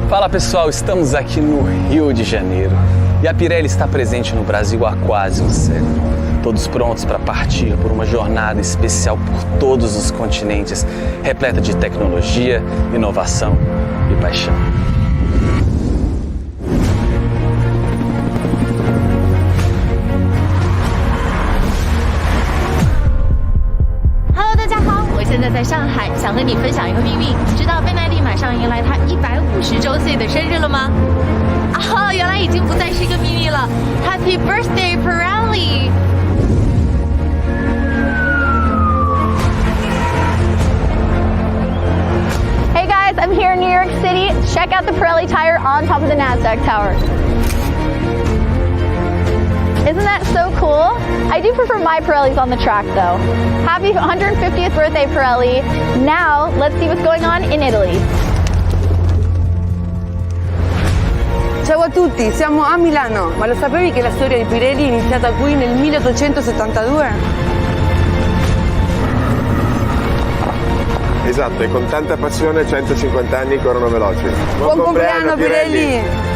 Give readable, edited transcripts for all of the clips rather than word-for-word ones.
Fala pessoal, estamos aqui no Rio de Janeiro e a Pirelli está presente no Brasil há quase um século. Todos prontos para partir por uma jornada especial por todos os continentes, repleta de tecnologia, inovação e paixão. Hello， 大家好，我现在在上海，想和你分享一个秘密。你知道倍耐力马上迎来它150周岁的生日了吗？哦，原来已经不再是一个秘密了。Happy birthday, Pirelli！ Hey guys, I'm here in New York City. Check out the Pirelli tire on top of the NASDAQ tower. Isn't that so cool? I do prefer my Pirellis on the track though. Happy 150th birthday, Pirelli. Now, let's see what's going on in Italy. Ciao a tutti, siamo a Milano, ma lo sapevi che la storia di Pirelli è iniziata qui nel 1872? Esatto, e con tanta passione 150 anni corrono veloci. Buon compleanno Pirelli!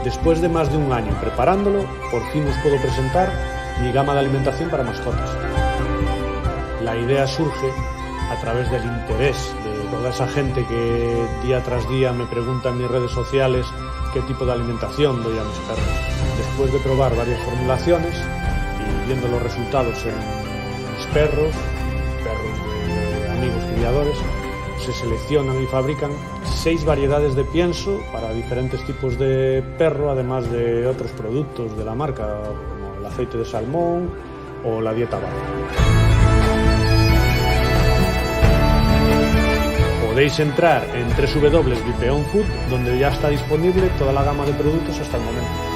Después de más de un año preparándolo, por fin os puedo presentar mi gama de alimentación para mascotas. La idea surge a través del interés de toda esa gente que día tras día me pregunta en mis redes sociales qué tipo de alimentación doy a mis perros. Después de probar varias formulaciones y viendo los resultados en mis perros de amigos criadores, se seleccionan y fabrican 6 variedades de pienso para diferentes tipos de perro, además de otros productos de la marca, como el aceite de salmón o la dieta baja. Podéis entrar en www.vipeonfood, donde ya está disponible toda la gama de productos hasta el momento.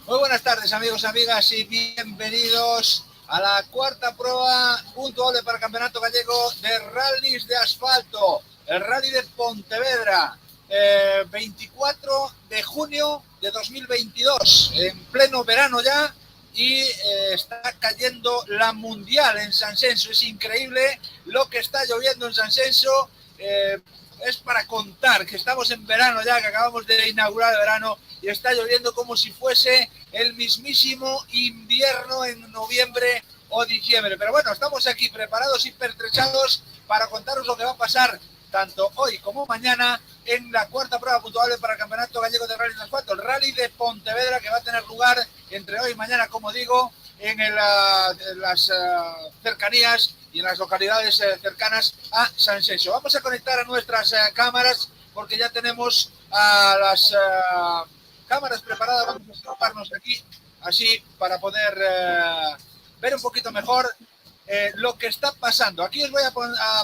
Muy buenas tardes, amigos, amigas, y bienvenidos a la cuarta prueba puntual para el Campeonato Gallego de Rallys de Asfalto, el Rally de Pontevedra, 24 de junio de 2022, en pleno verano ya, y está cayendo la Mundial en Sanxenxo. Es increíble lo que está lloviendo en Sanxenxo. Es para contar que estamos en verano ya, que acabamos de inaugurar el verano, y está lloviendo como si fuese el mismísimo invierno en noviembre o diciembre. Pero bueno, estamos aquí preparados y pertrechados para contaros lo que va a pasar tanto hoy como mañana en la cuarta prueba puntuable para el Campeonato Gallego de Rally de Asfalto, el Rally de Pontevedra, que va a tener lugar entre hoy y mañana, como digo, en las cercanías y en las localidades cercanas a Sanxenxo. Vamos a conectar a nuestras cámaras porque ya tenemos a las cámaras preparadas. Vamos a escaparnos aquí así para poder ver un poquito mejor lo que está pasando. Aquí os voy a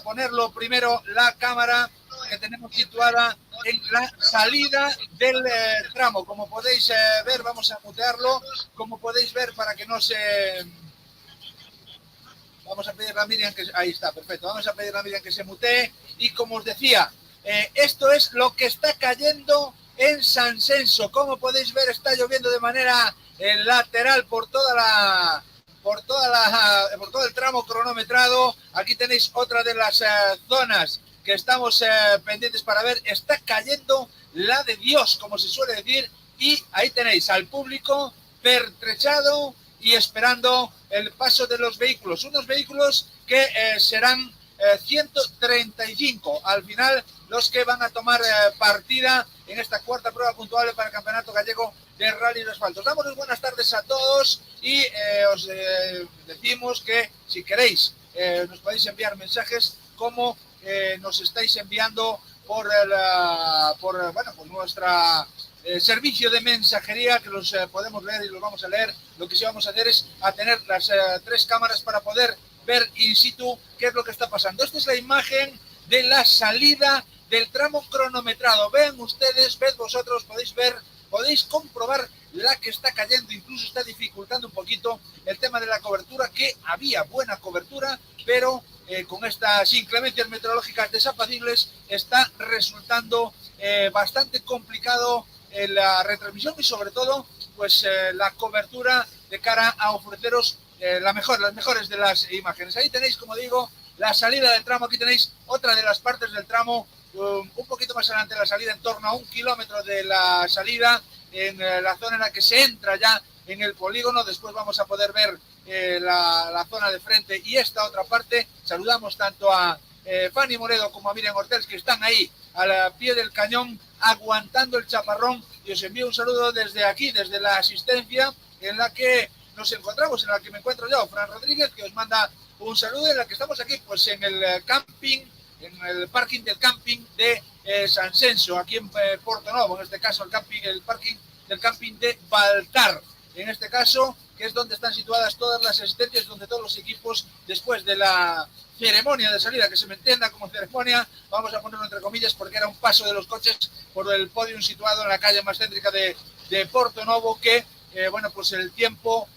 poner lo primero la cámara que tenemos situada en la salida del tramo. Como podéis ver, vamos a mutearlo. Como podéis ver, para que no se... Vamos a pedirle a Miriam que... Ahí está, perfecto. Vamos a pedirle a Miriam que se mutee. Y como os decía, esto es lo que está cayendo en Sanxenxo. Como podéis ver, está lloviendo de manera lateral por todo el tramo cronometrado. Aquí tenéis otra de las zonas que estamos pendientes para ver. Está cayendo la de Dios, como se suele decir, y ahí tenéis al público pertrechado y esperando el paso de los vehículos, unos vehículos que serán 135 al final los que van a tomar partida en esta cuarta prueba puntual para el Campeonato Gallego de Rally de Asfalto. Os damos las buenas tardes a todos y os decimos que si queréis nos podéis enviar mensajes como nos estáis enviando por nuestra servicio de mensajería, que los podemos leer y los vamos a leer. Lo que sí vamos a hacer es a tener las tres cámaras para poder ver in situ qué es lo que está pasando. Esta es la imagen de la salida del tramo cronometrado. Vean ustedes, ved vosotros, podéis ver, podéis comprobar la que está cayendo, incluso está dificultando un poquito el tema de la cobertura, que había buena cobertura, pero con estas inclemencias meteorológicas desapacibles está resultando bastante complicado la retransmisión y sobre todo pues la cobertura de cara a ofreceros las mejores de las imágenes. Ahí tenéis, como digo, la salida del tramo. Aquí tenéis otra de las partes del tramo, un poquito más adelante de la salida, en torno a 1 kilómetro de la salida, en la zona en la que se entra ya en el polígono. Después vamos a poder ver la zona de frente y esta otra parte. Saludamos tanto a Fanny Moredo como a Miriam Ortels, que están ahí al pie del cañón aguantando el chaparrón, y os envío un saludo desde aquí, desde la asistencia en la que nos encontramos, en la que me encuentro yo, Fran Rodríguez, que os manda un saludo, en la que estamos aquí pues en el camping, en el parking del camping de Sanxenxo, aquí en Porto Novo, en este caso el parking del camping de Baltar, en este caso, que es donde están situadas todas las asistencias, donde todos los equipos, después de la ceremonia de salida, que se me entienda como ceremonia, vamos a ponerlo entre comillas porque era un paso de los coches por el podium situado en la calle más céntrica de Porto Novo, que pues el tiempo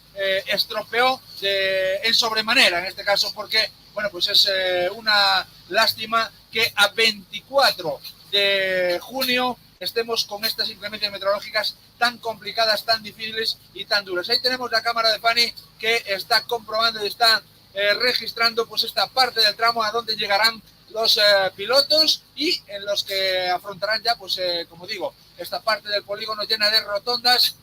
estropeó en sobremanera, en este caso, porque pues es una lástima que a 24 de junio estemos con estas inclemencias meteorológicas tan complicadas, tan difíciles y tan duras. Ahí tenemos la cámara de Fanny que está comprobando y está registrando pues esta parte del tramo a donde llegarán los pilotos y en los que afrontarán ya pues como digo, esta parte del polígono llena de rotondas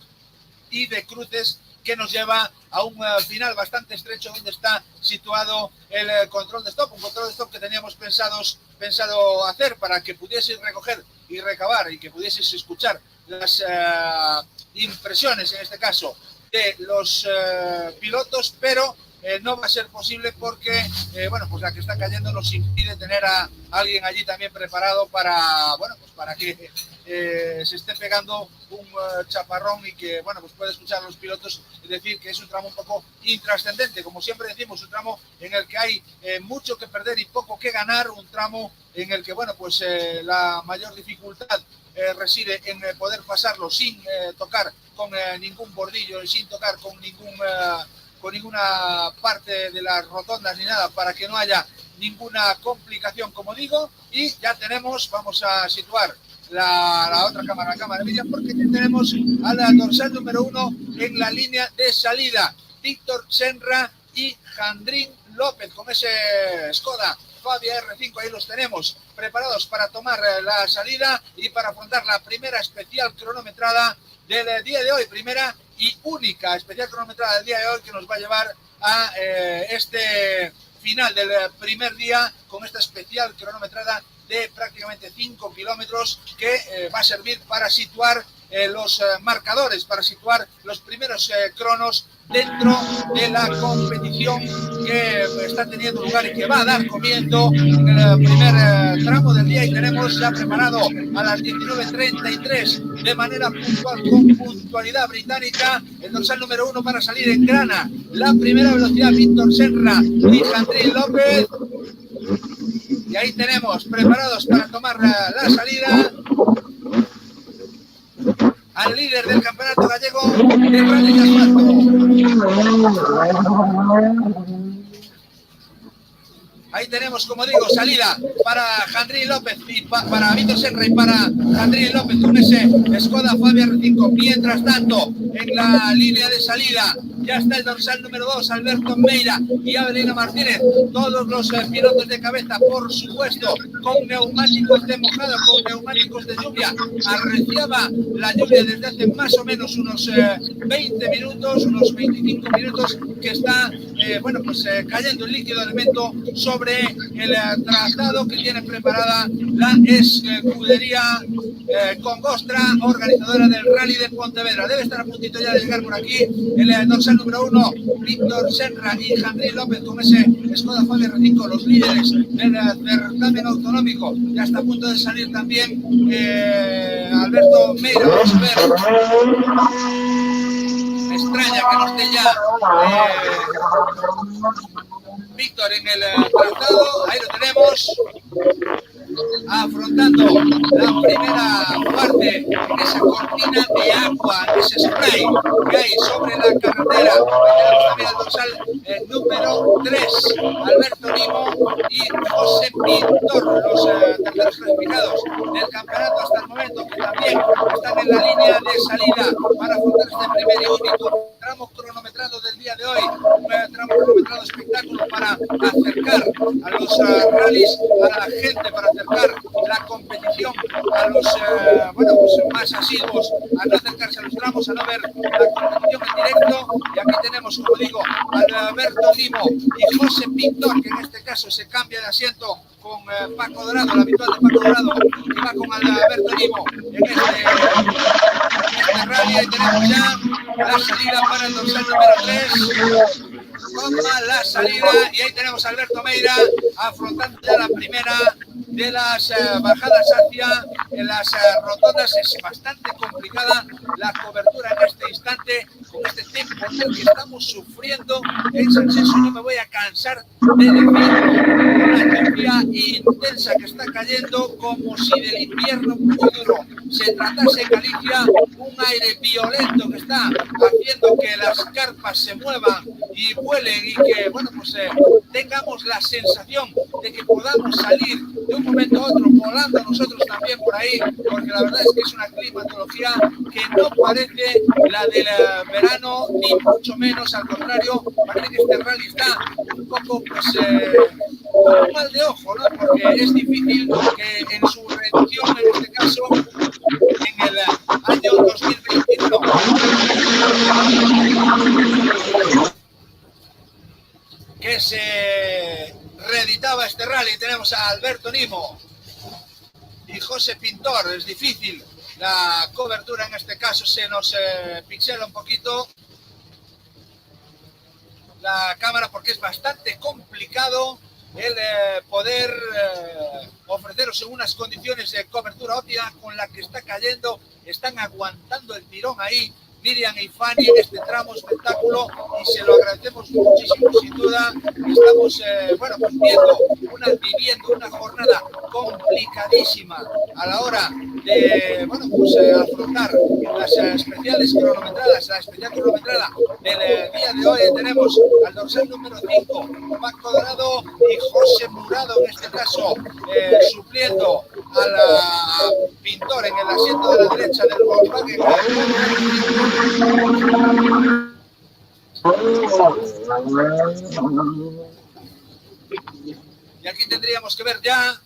y de cruces que nos lleva a un final bastante estrecho donde está situado el control de stop, un control de stop que teníamos pensado hacer para que pudieseis recoger y recabar y que pudieseis escuchar las impresiones, en este caso, de los pilotos, pero no va a ser posible porque, bueno, pues la que está cayendo nos impide tener a alguien allí también preparado para, bueno, pues para que se esté pegando un chaparrón y que, bueno, pues puede escuchar a los pilotos y decir que es un tramo un poco intrascendente. Como siempre decimos, un tramo en el que hay mucho que perder y poco que ganar, un tramo en el que, bueno, pues la mayor dificultad reside en poder pasarlo sin tocar con ningún bordillo y sin tocar con ninguna parte de las rotondas ni nada, para que no haya ninguna complicación, como digo. Y ya tenemos, vamos a situar la otra cámara, la cámara de vídeo, porque tenemos a la dorsal número 1 en la línea de salida, Víctor Senra y Jandrín López, con ese Skoda Fabia R5. Ahí los tenemos preparados para tomar la salida y para afrontar la primera especial cronometrada del día de hoy, primera y única especial cronometrada del día de hoy, que nos va a llevar a este final del primer día con esta especial cronometrada de prácticamente 5 kilómetros que va a servir para situar los marcadores, para situar los primeros cronos dentro de la competición que está teniendo lugar y que va a dar comienzo en el primer tramo del día. Y tenemos ya preparado a las 19:33 de manera puntual, con puntualidad británica, el dorsal número 1 para salir en grana. La primera velocidad, Víctor Senra y Jandrín López. Y ahí tenemos preparados para tomar la salida al líder del campeonato gallego de rally de asfalto. Ahí tenemos, como digo, salida para Jandrín López y para Víctor Senra y para Jandrín López con ese Skoda Fabia R5. Mientras tanto, en la línea de salida ya está el dorsal número 2, Alberto Meira y Avelino Martínez. Todos los pilotos de cabeza, por supuesto, con neumáticos de mojado, con neumáticos de lluvia. Arreciaba la lluvia desde hace más o menos unos 20 minutos, unos 25 minutos, que está, bueno, pues cayendo el líquido elemento sobre el trazado que tiene preparada la escudería Congostra, organizadora del Rally de Pontevedra. Debe estar a puntito ya de llegar por aquí el dorsal número 1, Víctor Senra y Jandrín López con ese Skoda Fabia R5, los líderes del certamen autonómico. Ya está a punto de salir también Alberto Meira. Vamos a ver. Me extraña que no esté ya Víctor en el trazado. Ahí lo tenemos, afrontando la primera parte en esa cortina de agua, en ese spray que hay sobre la carretera. Tenemos también el dorsal número 3, Alberto Nimo y José Pintor, los terceros clasificados del campeonato hasta el momento, que también están en la línea de salida para afrontar este primer y único tramo cronometrado del día de hoy. Un tramo cronometrado espectáculo para acercar a los rallies, a la gente, para acercar la competición a los bueno, pues más asiduos, a no acercarse a los tramos, a no ver la competición en directo. Y aquí tenemos, como digo, a Alberto Nimo y José Pintor, que en este caso se cambia de asiento con Paco Dorado, el habitual de Paco Dorado, que va con Alberto Nimo en este rally. Ahí tenemos ya la salida para el dorsal número 3. Toma la salida y ahí tenemos a Alberto Meira afrontando ya la primera de las bajadas hacia las rotondas. Es bastante complicada la cobertura en este instante con este temporal que estamos sufriendo en San Senso. No me voy a cansar de decir, una lluvia intensa que está cayendo como si del invierno muy duro se tratase en Galicia, un aire violento que está haciendo que las carpas se muevan y vuelen y que, bueno, pues tengamos la sensación de que podamos salir de un momento a otro volando nosotros también por ahí, porque la verdad es que es una climatología que no parece la del verano, ni mucho menos, al contrario, parece que este rally está un poco, pues, un mal de ojo, ¿no? Porque es difícil que en su reedición, en este caso, en el año 2021, que se reeditaba este rally. Tenemos a Alberto Nimo y José Pintor. Es difícil la cobertura en este caso, se nos pixela un poquito. la cámara porque es bastante complicado el poder ofreceros en unas condiciones de cobertura óptima con la que está cayendo. Están aguantando el tirón ahí Miriam y Fanny en este tramo espectáculo y se lo agradecemos muchísimo, sin duda. Estamos viviendo una jornada complicadísima a la hora de afrontar las especiales cronometradas. La especial cronometrada del día de hoy tenemos al dorsal número 5, Paco Dorado y José Murado, en este caso supliendo a la pintor en el asiento de la derecha del Volkswagen. Y aquí tendríamos que ver ya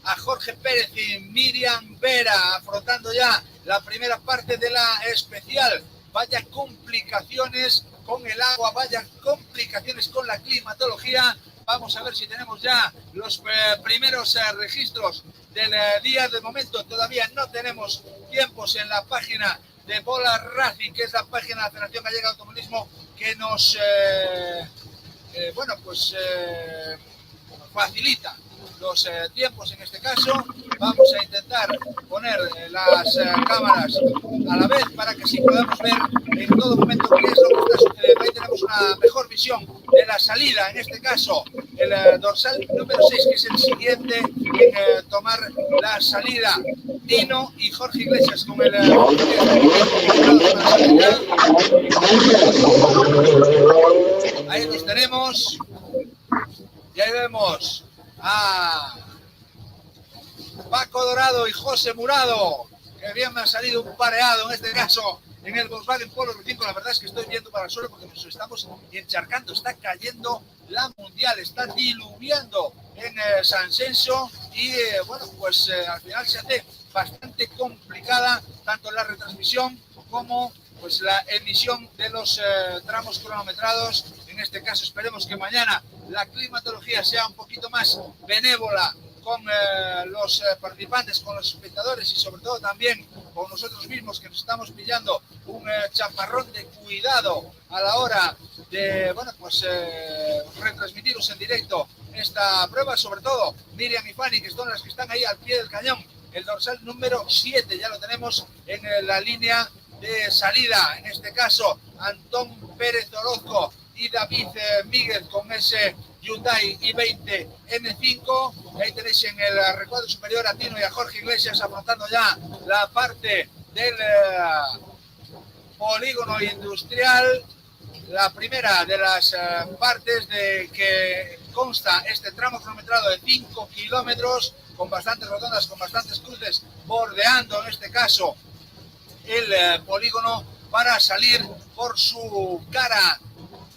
a Jorge Pérez y Miriam Vera afrontando ya la primera parte de la especial. Vaya complicaciones con el agua, vaya complicaciones con la climatología. Vamos a ver si tenemos ya los primeros registros del día. De momento todavía no tenemos tiempos en la página de Bola Racing, que es la página de la Federación Gallega de Automovilismo, que nos facilita los tiempos en este caso. Vamos a intentar poner las cámaras a la vez para que sí podamos ver en todo momento qué es lo que está sucediendo. Ahí tenemos una mejor visión de la salida, en este caso el dorsal número 6, que es el siguiente en tomar la salida. Tino y Jorge Iglesias con el ahí los tenemos y ahí vemos a Paco Dorado y José Murado, que bien me ha salido un pareado en este caso en el Volkswagen Polo R5. La verdad es que estoy viendo para el suelo porque nos estamos encharcando, está cayendo la mundial, está diluviando en San Censo y al final se hace bastante complicada tanto la retransmisión como pues la emisión de los tramos cronometrados. En este caso esperemos que mañana la climatología sea un poquito más benévola con los participantes, con los espectadores y sobre todo también con nosotros mismos, que nos estamos pillando un chaparrón de cuidado a la hora de retransmitiros en directo esta prueba. Sobre todo Miriam y Fanny, que son las que están ahí al pie del cañón. El dorsal número 7 ya lo tenemos en la línea de salida, en este caso Antón Pérez Orozco y David Míguez con ese Hyundai i20 N5. Ahí tenéis en el recuadro superior a Tino y a Jorge Iglesias afrontando ya la parte del polígono industrial, la primera de las partes de que consta este tramo cronometrado de 5 kilómetros, con bastantes rotondas, con bastantes cruces, bordeando en este caso el polígono para salir por su cara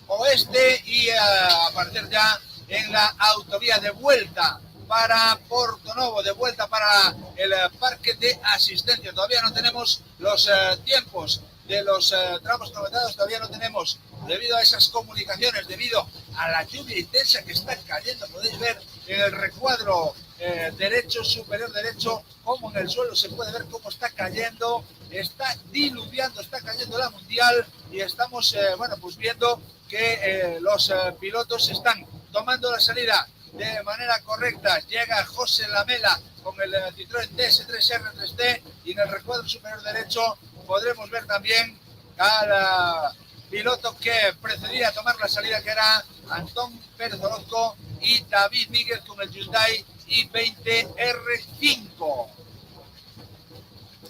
oeste y aparecer ya en la autovía de vuelta para Portonovo, de vuelta para el parque de asistencia. Todavía no tenemos los tiempos de los tramos cronometrados, todavía no tenemos, debido a esas comunicaciones, debido a la lluvia intensa que está cayendo. Podéis ver en el recuadro derecho, superior derecho, como en el suelo se puede ver cómo está cayendo, está diluviando, está cayendo la mundial y estamos viendo que los pilotos están tomando la salida de manera correcta. Llega José Lamela con el Citroën DS3 R3T y en el recuadro superior derecho podremos ver también al piloto que precedía a tomar la salida, que era Antón Pérez Orozco y David Míguez con el Hyundai i20 R5.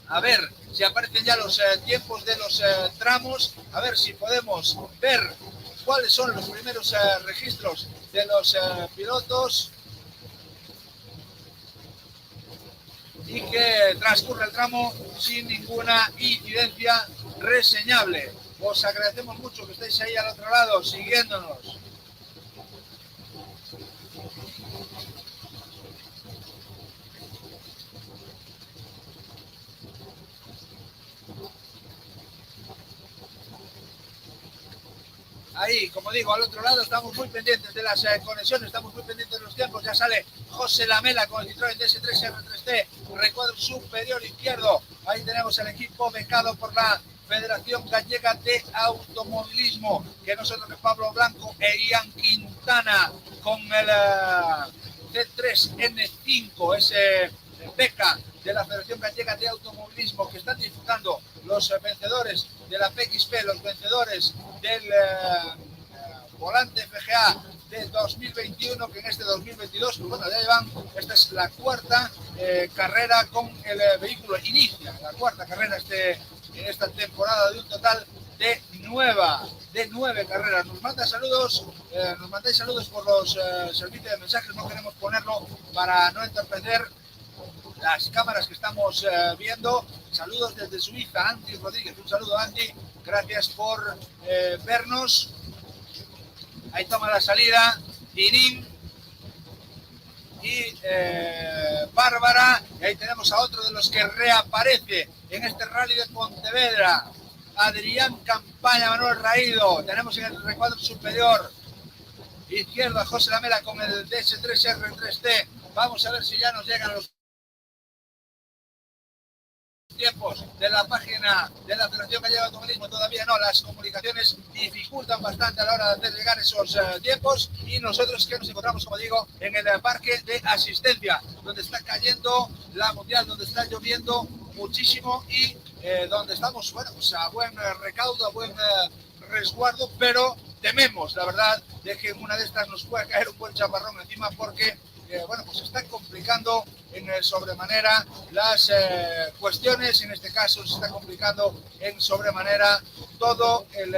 A ver si aparecen ya los tiempos de los tramos, a ver si podemos ver cuáles son los primeros registros de los pilotos y que transcurre el tramo sin ninguna incidencia reseñable. Os agradecemos mucho que estéis ahí al otro lado siguiéndonos. Ahí, como digo, al otro lado estamos muy pendientes de las conexiones, estamos muy pendientes de los tiempos. Ya sale José Lamela con el Citroën DS3 R3T, recuadro superior izquierdo. Ahí tenemos el equipo becado por la Federación Gallega de Automovilismo, que no es otro que Pablo Blanco e Ian Quintana con el C3N5, ese beca de la Federación Gallega de Automovilismo, que están disfrutando los vencedores de la PXP, los vencedores del Volante FGA de 2021, que en este 2022, pues bueno, ya llevan, esta es la cuarta carrera con el vehículo, inicia la cuarta carrera en esta temporada de un total de 9 carreras. Nos mandáis saludos por los servicios de mensajes, no queremos ponerlo para no entorpecer las cámaras que estamos viendo. Saludos desde Suiza, Andy Rodríguez, un saludo Andy, gracias por vernos. Ahí toma la salida Irín y Bárbara, y ahí tenemos a otro de los que reaparece en este rally de Pontevedra, Adrián Campaña, Manuel Raído. Tenemos en el recuadro superior izquierdo a José Lamela con el DS3R3T. Vamos a ver si ya nos llegan los tiempos de la página de la Federación Gallega de Automovilismo. Todavía no, las comunicaciones dificultan bastante a la hora de hacer llegar esos tiempos, y nosotros que nos encontramos, como digo, en el parque de asistencia, donde está cayendo la mundial, donde está lloviendo muchísimo y donde estamos, bueno, pues a buen recaudo, a buen resguardo, pero tememos, la verdad, de que en una de estas nos pueda caer un buen chaparrón encima, porque bueno, pues está complicando en sobremanera las cuestiones. En este caso se está complicando en sobremanera todo el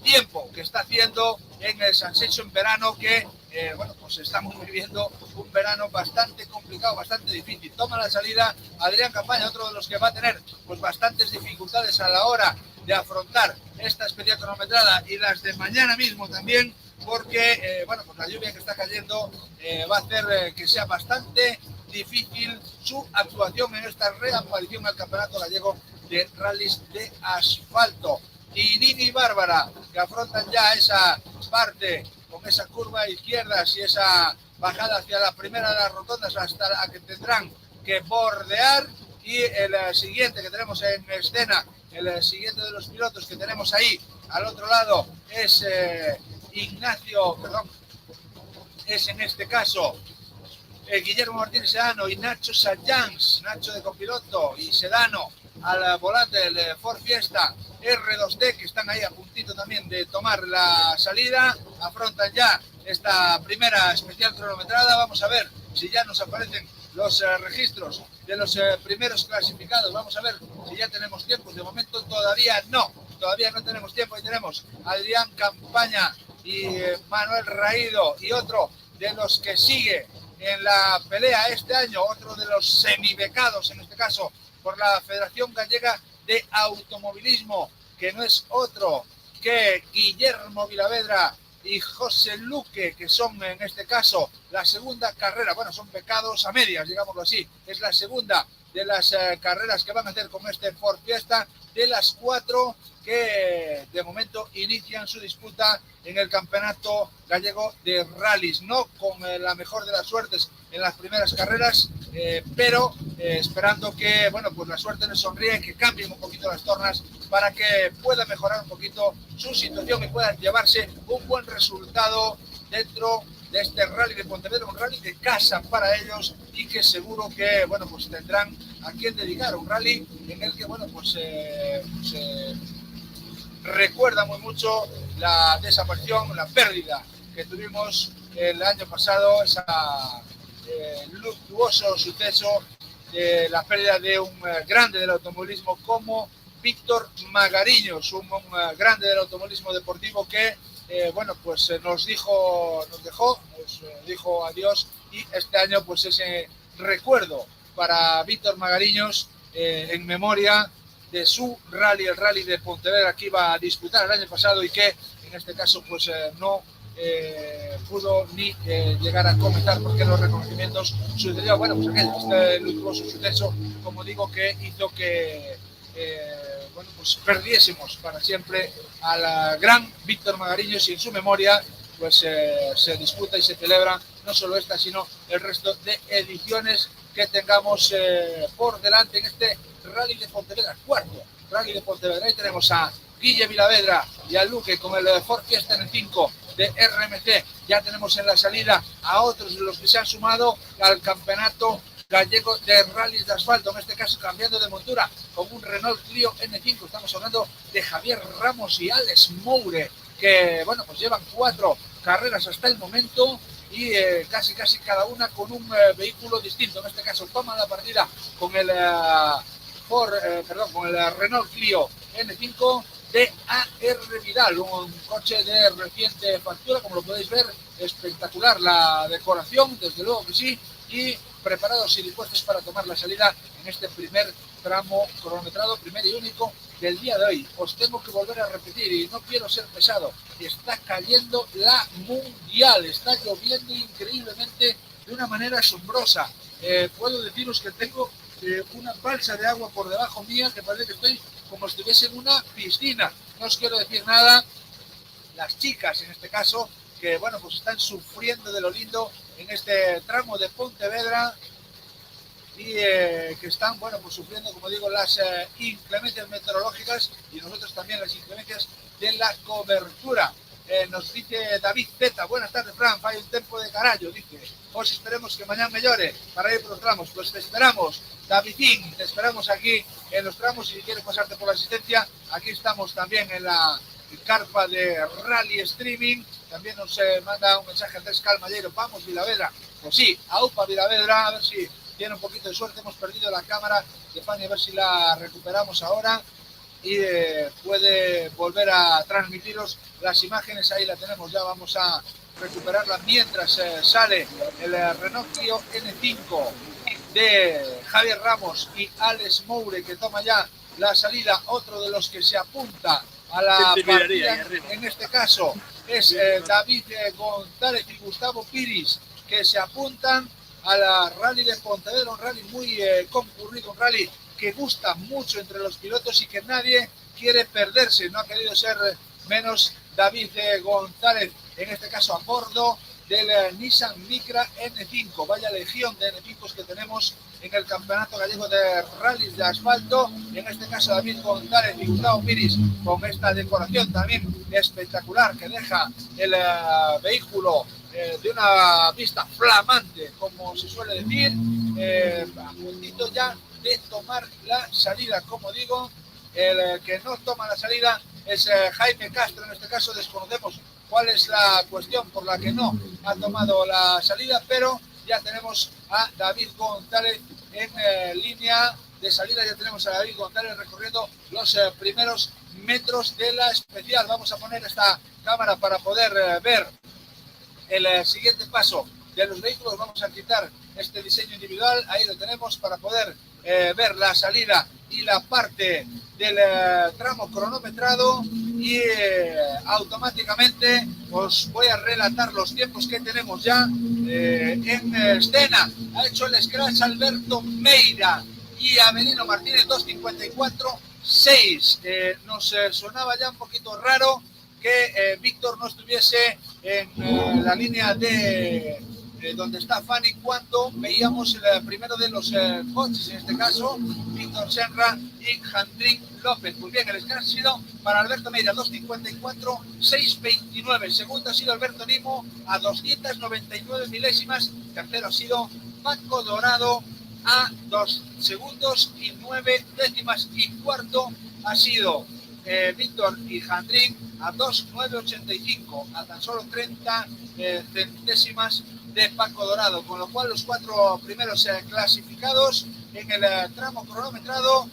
tiempo que está haciendo en el San Seixo en verano, que bueno, pues estamos viviendo un verano bastante complicado, bastante difícil. Toma la salida Adrián Campaña, otro de los que va a tener pues bastantes dificultades a la hora de afrontar esta especial cronometrada y las de mañana mismo también, porque bueno, pues la lluvia que está cayendo va a hacer que sea bastante difícil su actuación en esta reaparición al Campeonato Gallego de Rallys de Asfalto. Y Nini y Bárbara, que afrontan ya esa parte con esa curva a izquierdas y esa bajada hacia la primera de las rotondas hasta la que tendrán que bordear. Y el siguiente que tenemos en escena, el siguiente de los pilotos que tenemos ahí al otro lado es es en este caso Guillermo Martínez Sedano y Nacho Sayans, Nacho de copiloto y Sedano al volante del Ford Fiesta R2D, que están ahí a puntito también de tomar la salida. Afrontan ya esta primera especial cronometrada. Vamos a ver si ya nos aparecen los registros de los primeros clasificados. Vamos a ver si ya tenemos tiempo. De momento todavía no tenemos tiempo. Y tenemos a Adrián Campaña y Manuel Raído, y otro de los que sigue en la pelea este año, otro de los semibecados en este caso por la Federación Gallega de Automovilismo, que no es otro que Guillermo Vilavedra y José Luque, que son en este caso la segunda carrera, bueno, son becados a medias, digámoslo así, es la segunda de las carreras que van a hacer con este Ford Fiesta, de las 4 que de momento inician su disputa en el Campeonato Gallego de Rallys. No con la mejor de las suertes en las primeras carreras, pero esperando que, bueno, pues la suerte les sonríe, que cambien un poquito las tornas para que pueda mejorar un poquito su situación y puedan llevarse un buen resultado dentro de este rally de Pontevedra, un rally de casa para ellos, y que seguro que, bueno, pues tendrán a quien dedicar, un rally en el que, bueno, pues recuerda muy mucho la desaparición, la pérdida que tuvimos el año pasado, ese luctuoso suceso de la pérdida de un grande del automovilismo como Víctor Magariños, un grande del automovilismo deportivo que bueno, pues nos dijo adiós, y este año pues ese recuerdo para Víctor Magariños en memoria de su rally, el rally de Pontevedra, que iba a disputar el año pasado y que en este caso pues no pudo ni llegar a comentar, porque los reconocimientos sucedió, bueno, pues este luctuoso suceso, como digo, que hizo que bueno, pues perdiésemos para siempre al gran Víctor Magariños, y en su memoria pues se disputa y se celebra no solo esta, sino el resto de ediciones que tengamos por delante en este Rally de Pontevedra, Rally de Pontevedra. Ahí tenemos a Guille Vilavedra y a Luque con el Ford Fiesta N5 de RMC. Ya tenemos en la salida a otros de los que se han sumado al campeonato gallego de rallies de asfalto, en este caso cambiando de montura con un Renault Clio N5. Estamos hablando de Javier Ramos y Alex Moure, que bueno, pues llevan 4 carreras hasta el momento y casi cada una con un vehículo distinto. En este caso toma la partida con el con el Renault Clio N5 de AR Vidal, un coche de reciente factura, como lo podéis ver, espectacular la decoración, desde luego que sí, y preparados y dispuestos para tomar la salida en este primer tramo cronometrado, primer y único del día de hoy. Os tengo que volver a repetir y no quiero ser pesado, está cayendo la mundial, está lloviendo increíblemente de una manera asombrosa. Puedo deciros que tengo una balsa de agua por debajo mía que parece que estoy como si estuviese en una piscina. No os quiero decir nada, las chicas en este caso, que bueno, pues están sufriendo de lo lindo en este tramo de Pontevedra y que están, bueno, pues sufriendo, como digo, las inclemencias meteorológicas y nosotros también las inclemencias de la cobertura. Nos dice David Zeta, buenas tardes, Fran, fai un tempo de carallo, dice, os esperemos que mañana me llore para ir por los tramos. Pues te esperamos, Davidín, te esperamos aquí en los tramos y si quieres pasarte por la asistencia, aquí estamos también en la carpa de Rally Streaming. También nos manda un mensaje Andrés Calmallero, vamos Vilavedra, pues sí, aupa Vilavedra, a ver si tiene un poquito de suerte. Hemos perdido la cámara de Fanny, a ver si la recuperamos ahora y puede volver a transmitiros las imágenes. Ahí la tenemos, ya vamos a recuperarla mientras sale el Renault Clio N5 de Javier Ramos y Alex Moure, que toma ya la salida. Otro de los que se apunta a la partida, en este caso es David González y Gustavo Piris, que se apuntan a la Rally de Pontevedra, un rally muy concurrido, un rally que gusta mucho entre los pilotos y que nadie quiere perderse. No ha querido ser menos David González, en este caso a bordo del Nissan Micra N5. Vaya legión de N5s que tenemos en el Campeonato Gallego de Rallys de Asfalto. En este caso David González y Gustavo Piris con esta decoración también espectacular que deja el vehículo de una vista flamante, como se suele decir, a puntito ya de tomar la salida. Como digo, el que no toma la salida es Jaime Castro. En este caso desconocemos cuál es la cuestión por la que no ha tomado la salida, pero ya tenemos a David González en línea de salida. Ya tenemos a David González recorriendo los primeros metros de la especial. Vamos a poner esta cámara para poder ver el siguiente paso de los vehículos. Vamos a quitar este diseño individual, ahí lo tenemos para poder ver la salida y la parte del tramo cronometrado y automáticamente os voy a relatar los tiempos que tenemos ya en escena. Ha hecho el scratch Alberto Meira y Avelino Martínez 2:54.6. Nos sonaba ya un poquito raro que Víctor no estuviese en la línea de donde está Fanny cuando veíamos el primero de los coches, en este caso Víctor Senra y Jandrín López. Muy bien, el scratch ha sido para Alberto Meira 2:54.629. Segundo ha sido Alberto Nimo a 299 milésimas. Tercero ha sido Paco Dorado a 2 segundos y 9 décimas. Y cuarto ha sido Víctor y Jandrín a 2.985, a tan solo 30 centésimas de Paco Dorado, con lo cual los 4 primeros clasificados en el tramo cronometrado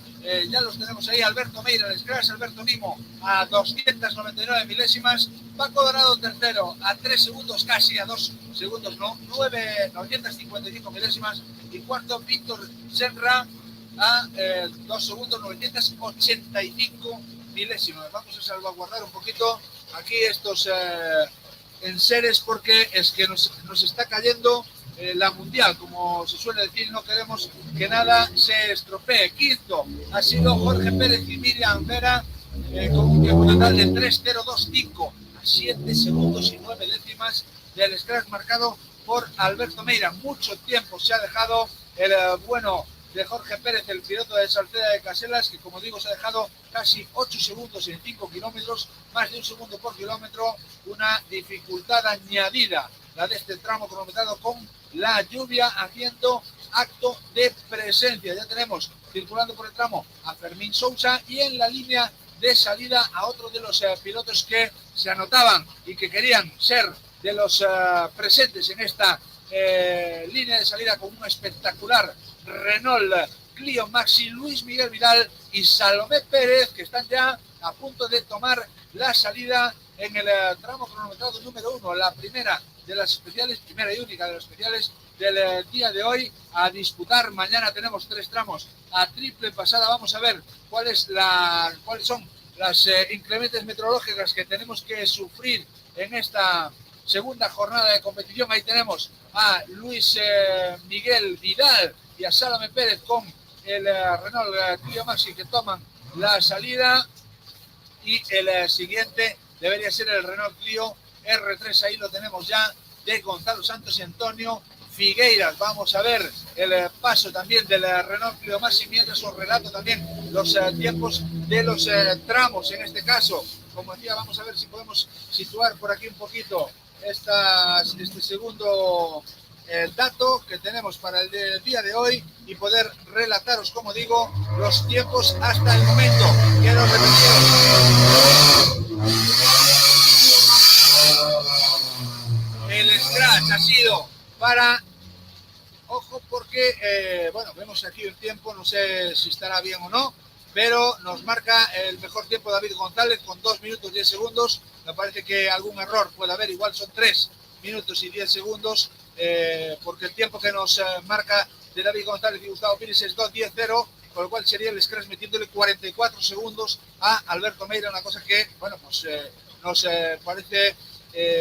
ya los tenemos ahí. Alberto Meira, el scratch, Alberto Nimo a 299 milésimas, Paco Dorado tercero a 3 segundos, casi a 2 segundos, no, 955 milésimas, y cuarto Víctor Senra a 2 segundos, 985 milésimas. Vamos a salvaguardar un poquito aquí estos enseres porque es que nos está cayendo la mundial, como se suele decir. No queremos que nada se estropee. Quinto ha sido Jorge Pérez y Miriam Vera con un tiempo total de 3.025, a 7 segundos y 9 décimas del scratch marcado por Alberto Meira. Mucho tiempo se ha dejado el bueno de Jorge Pérez, el piloto de Salceda de Caselas, que como digo se ha dejado casi 8 segundos en 5 kilómetros, más de 1 segundo por kilómetro, una dificultad añadida, la de este tramo cronometrado con la lluvia haciendo acto de presencia. Ya tenemos circulando por el tramo a Fermín Sousa y en la línea de salida a otro de los pilotos que se anotaban y que querían ser de los presentes en esta línea de salida con un espectacular Renault Clio Maxi, Luis Miguel Vidal y Salomé Pérez, que están ya a punto de tomar la salida en el tramo cronometrado número 1, la primera de las especiales, primera y única de las especiales del día de hoy a disputar. Mañana tenemos 3 tramos a triple pasada. Vamos a ver cuáles son las inclemencias meteorológicas que tenemos que sufrir en esta segunda jornada de competición. Ahí tenemos a Luis Miguel Vidal y a Salomé Pérez con el Renault Clio Maxi que toman la salida, y el siguiente debería ser el Renault Clio R3, ahí lo tenemos ya, de Gonzalo Santos y Antonio Figueiras. Vamos a ver el paso también del Renault Clio Maxi, mientras os relato también los tiempos de los tramos. En este caso, como decía, vamos a ver si podemos situar por aquí un poquito este segundo dato que tenemos para el día de hoy y poder relataros, como digo, los tiempos hasta el momento. Quiero repetiros, el scratch ha sido para, ojo, porque bueno, vemos aquí el tiempo, no sé si estará bien o no, pero nos marca el mejor tiempo David González con 2 minutos 10 segundos. Me parece que algún error puede haber, igual son 3 minutos y 10 segundos, porque el tiempo que nos marca de David González y Gustavo Pires es 2:10.0, con lo cual sería el scratch metiéndole 44 segundos a Alberto Meira, una cosa que, bueno, pues nos parece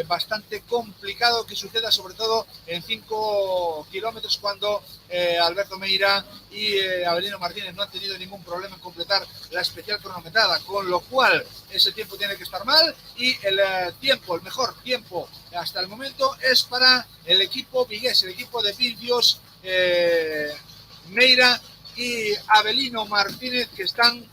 bastante complicado que suceda, sobre todo en 5 kilómetros, cuando Alberto Meira y Avelino Martínez no han tenido ningún problema en completar la especial cronometrada, con lo cual ese tiempo tiene que estar mal, y el mejor tiempo hasta el momento es para el equipo vigués, el equipo de Vincios, Meira y Avelino Martínez, que están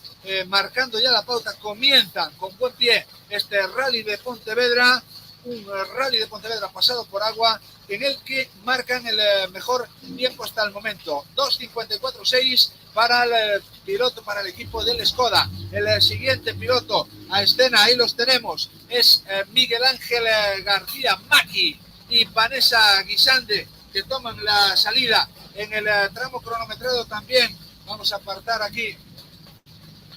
marcando ya la pauta. Comienzan con buen pie este rally de Pontevedra, un rally de Pontevedra pasado por agua, en el que marcan el mejor tiempo hasta el momento, 2:54.6 para el piloto, para el equipo del Skoda. El siguiente piloto a escena, ahí los tenemos, es Miguel Ángel García Maki y Vanessa Guisande, que toman la salida en el tramo cronometrado también. Vamos a apartar aquí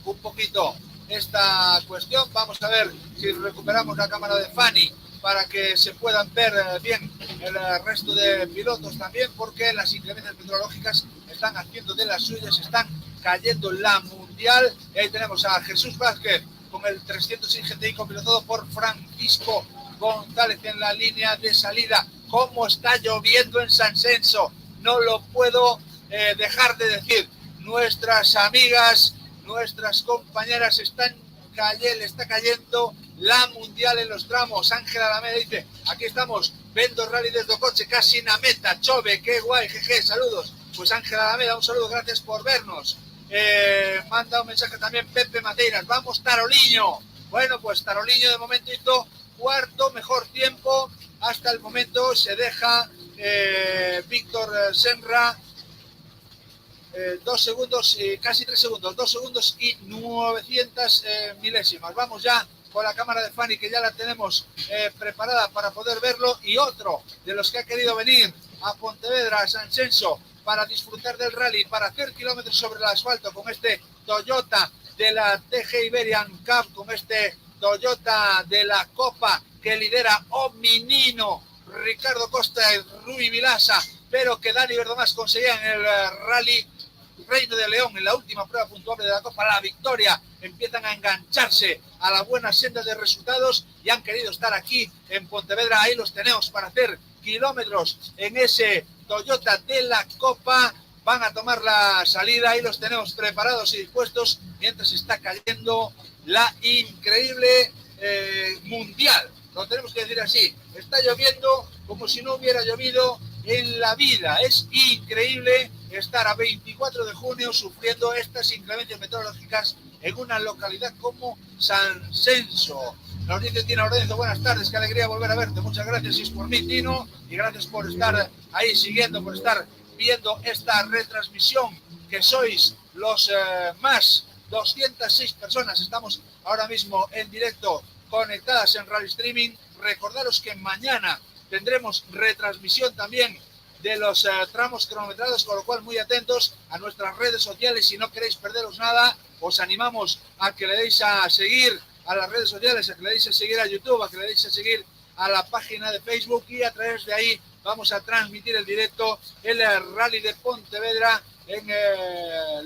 un poquito esta cuestión. Vamos a ver si recuperamos la cámara de Fanny para que se puedan ver bien el resto de pilotos también, porque las inclemencias meteorológicas están haciendo de las suyas, están cayendo en la mundial. Y ahí tenemos a Jesús Vázquez con el 306 GTI pilotado por Francisco González en la línea de salida. Cómo está lloviendo en San Censo, no lo puedo dejar de decir. Nuestras amigas, nuestras compañeras está cayendo la mundial en los tramos. Ángela Alameda dice, aquí estamos, vendo rally desde o coche, casi na meta, chove, qué guay, jeje, saludos. Pues Ángela Alameda, un saludo, gracias por vernos. Manda un mensaje también Pepe Mateiras, vamos Taroliño. Bueno, pues Taroliño de momento hizo cuarto mejor tiempo hasta el momento. Se deja Víctor Senra 2 segundos, casi 3 segundos, 2 segundos y 900 milésimas. Vamos ya con la cámara de Fanny, que ya la tenemos preparada para poder verlo, y otro de los que ha querido venir a Pontevedra, a San Censo, para disfrutar del rally, para hacer kilómetros sobre el asfalto con este Toyota de la TG Iberian Cup, con este Toyota de la Copa que lidera Ominino, Ricardo Costa y Rui Vilasa, pero que Dani Verdomás conseguía en el rally Reino de León, en la última prueba puntuable de la Copa, la victoria. Empiezan a engancharse a la buena senda de resultados y han querido estar aquí en Pontevedra. Ahí los tenemos para hacer kilómetros en ese Toyota de la Copa. Van a tomar la salida, ahí los tenemos preparados y dispuestos, mientras está cayendo la increíble mundial. Lo tenemos que decir así, está lloviendo como si no hubiera llovido en la vida. Es increíble estar a 24 de junio sufriendo estas inclemencias meteorológicas en una localidad como San Censo. Nos dice Tino Lorenzo, buenas tardes, qué alegría volver a verte. Muchas gracias, y es por mí, Tino, y gracias por estar ahí siguiendo, por estar viendo esta retransmisión, que sois los más 206 personas. Estamos ahora mismo en directo conectadas en Rally Streaming. Recordaros que mañana tendremos retransmisión también de los tramos cronometrados, con lo cual muy atentos a nuestras redes sociales. Si no queréis perderos nada, os animamos a que le deis a seguir a las redes sociales, a que le deis a seguir a YouTube, a que le deis a seguir a la página de Facebook, y a través de ahí vamos a transmitir el directo, el Rally de Pontevedra, en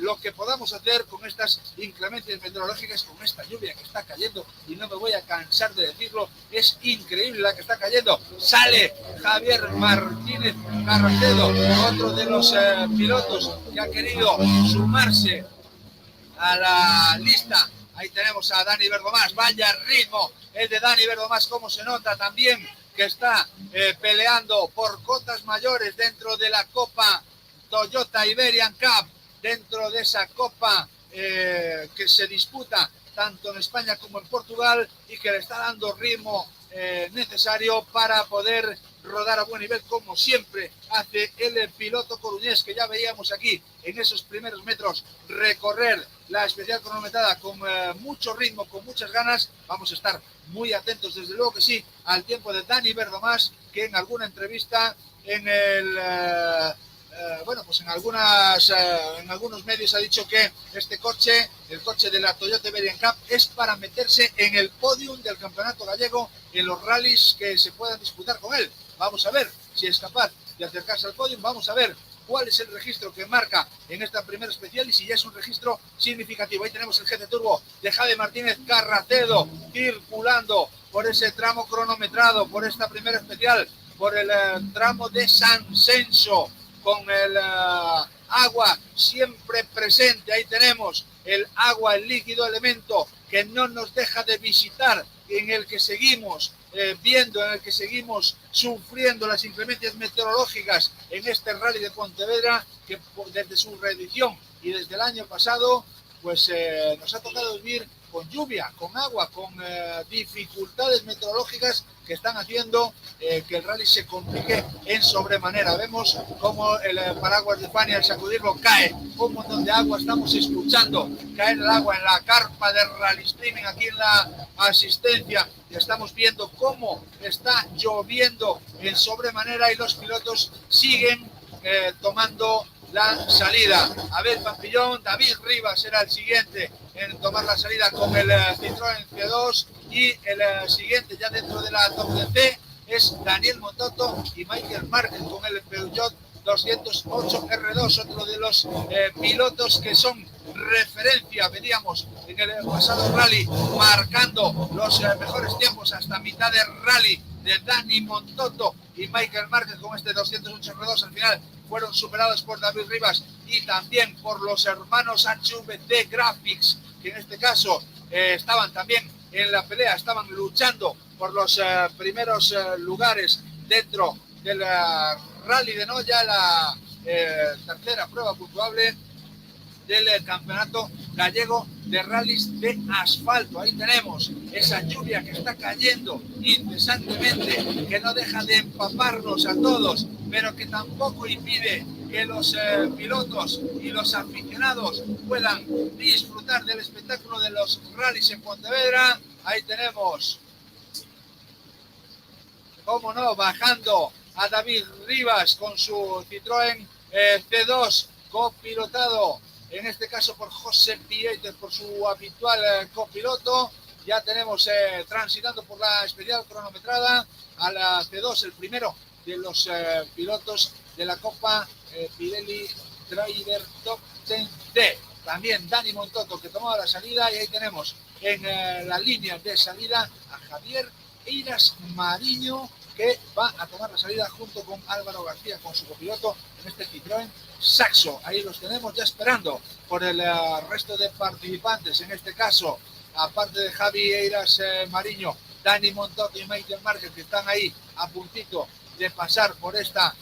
lo que podamos hacer con estas inclemencias meteorológicas, con esta lluvia que está cayendo, y no me voy a cansar de decirlo, es increíble la que está cayendo. Sale Javier Martínez Carracedo, otro de los pilotos que ha querido sumarse a la lista. Ahí tenemos a Dani Verdomás, vaya ritmo el de Dani Verdomás, como se nota también que está peleando por cotas mayores dentro de la Copa Toyota Iberian Cup, dentro de esa copa que se disputa tanto en España como en Portugal, y que le está dando ritmo necesario para poder rodar a buen nivel, como siempre hace el piloto coruñés, que ya veíamos aquí en esos primeros metros recorrer la especial cronometrada con mucho ritmo, con muchas ganas. Vamos a estar muy atentos, desde luego que sí, al tiempo de Dani Verdomás, que en alguna entrevista en el pues en algunos medios ha dicho que este coche, el coche de la Toyota Iberian Cup, es para meterse en el podium del campeonato gallego en los rallies que se puedan disputar con él. Vamos a ver si es capaz de acercarse al podium, vamos a ver cuál es el registro que marca en esta primera especial y si ya es un registro significativo. Ahí tenemos el GT Turbo de Javi Martínez Carracedo circulando por ese tramo cronometrado, por esta primera especial, por el tramo de San Censo, con el agua siempre presente. Ahí tenemos el agua, el líquido elemento que no nos deja de visitar, en el que seguimos viendo, en el que seguimos sufriendo las inclemencias meteorológicas en este Rally de Pontevedra, que desde su reedición y desde el año pasado pues nos ha tocado vivir con lluvia, con agua, con dificultades meteorológicas que están haciendo que el rally se complique en sobremanera. Vemos cómo el paraguas de Fania, al sacudirlo, cae un montón de agua. Estamos escuchando caer el agua en la carpa de Rally Streaming aquí en la asistencia, y estamos viendo cómo está lloviendo en sobremanera y los pilotos siguen tomando la salida. Abel Pampillón, David Rivas será el siguiente en tomar la salida con el Citroën C2, y el siguiente ya dentro de la top C es Daniel Montoto y Michael Márquez con el Peugeot 208 R2, otro de los pilotos que son referencia. Veníamos en el pasado rally marcando los mejores tiempos hasta mitad de rally de Dani Montoto y Michael Márquez con este 208 R2. Al final fueron superados por David Rivas y también por los hermanos HVT Graphics, que en este caso estaban también en la pelea, estaban luchando por los primeros lugares dentro del Rally de Noya, la tercera prueba puntuable del campeonato gallego de rallies de asfalto. Ahí tenemos esa lluvia que está cayendo incesantemente, que no deja de empaparnos a todos, pero que tampoco impide que los pilotos y los aficionados puedan disfrutar del espectáculo de los rallies en Pontevedra. Ahí tenemos, cómo no, bajando a David Rivas con su Citroën C2, copilotado en este caso por José Pieter, por su habitual copiloto. Ya tenemos transitando por la especial cronometrada a la C2, el primero de los pilotos de la Copa Pirelli Driver Top 10D. También Dani Montoto, que tomaba la salida, y ahí tenemos en la línea de salida a Javier Eiras Mariño, que va a tomar la salida junto con Álvaro García, con su copiloto en este Citroën Saxo. Ahí los tenemos ya esperando por el resto de participantes, en este caso, aparte de Javi Eiras Mariño, Dani Montoto y Michael Márquez, que están ahí a puntito de pasar por esta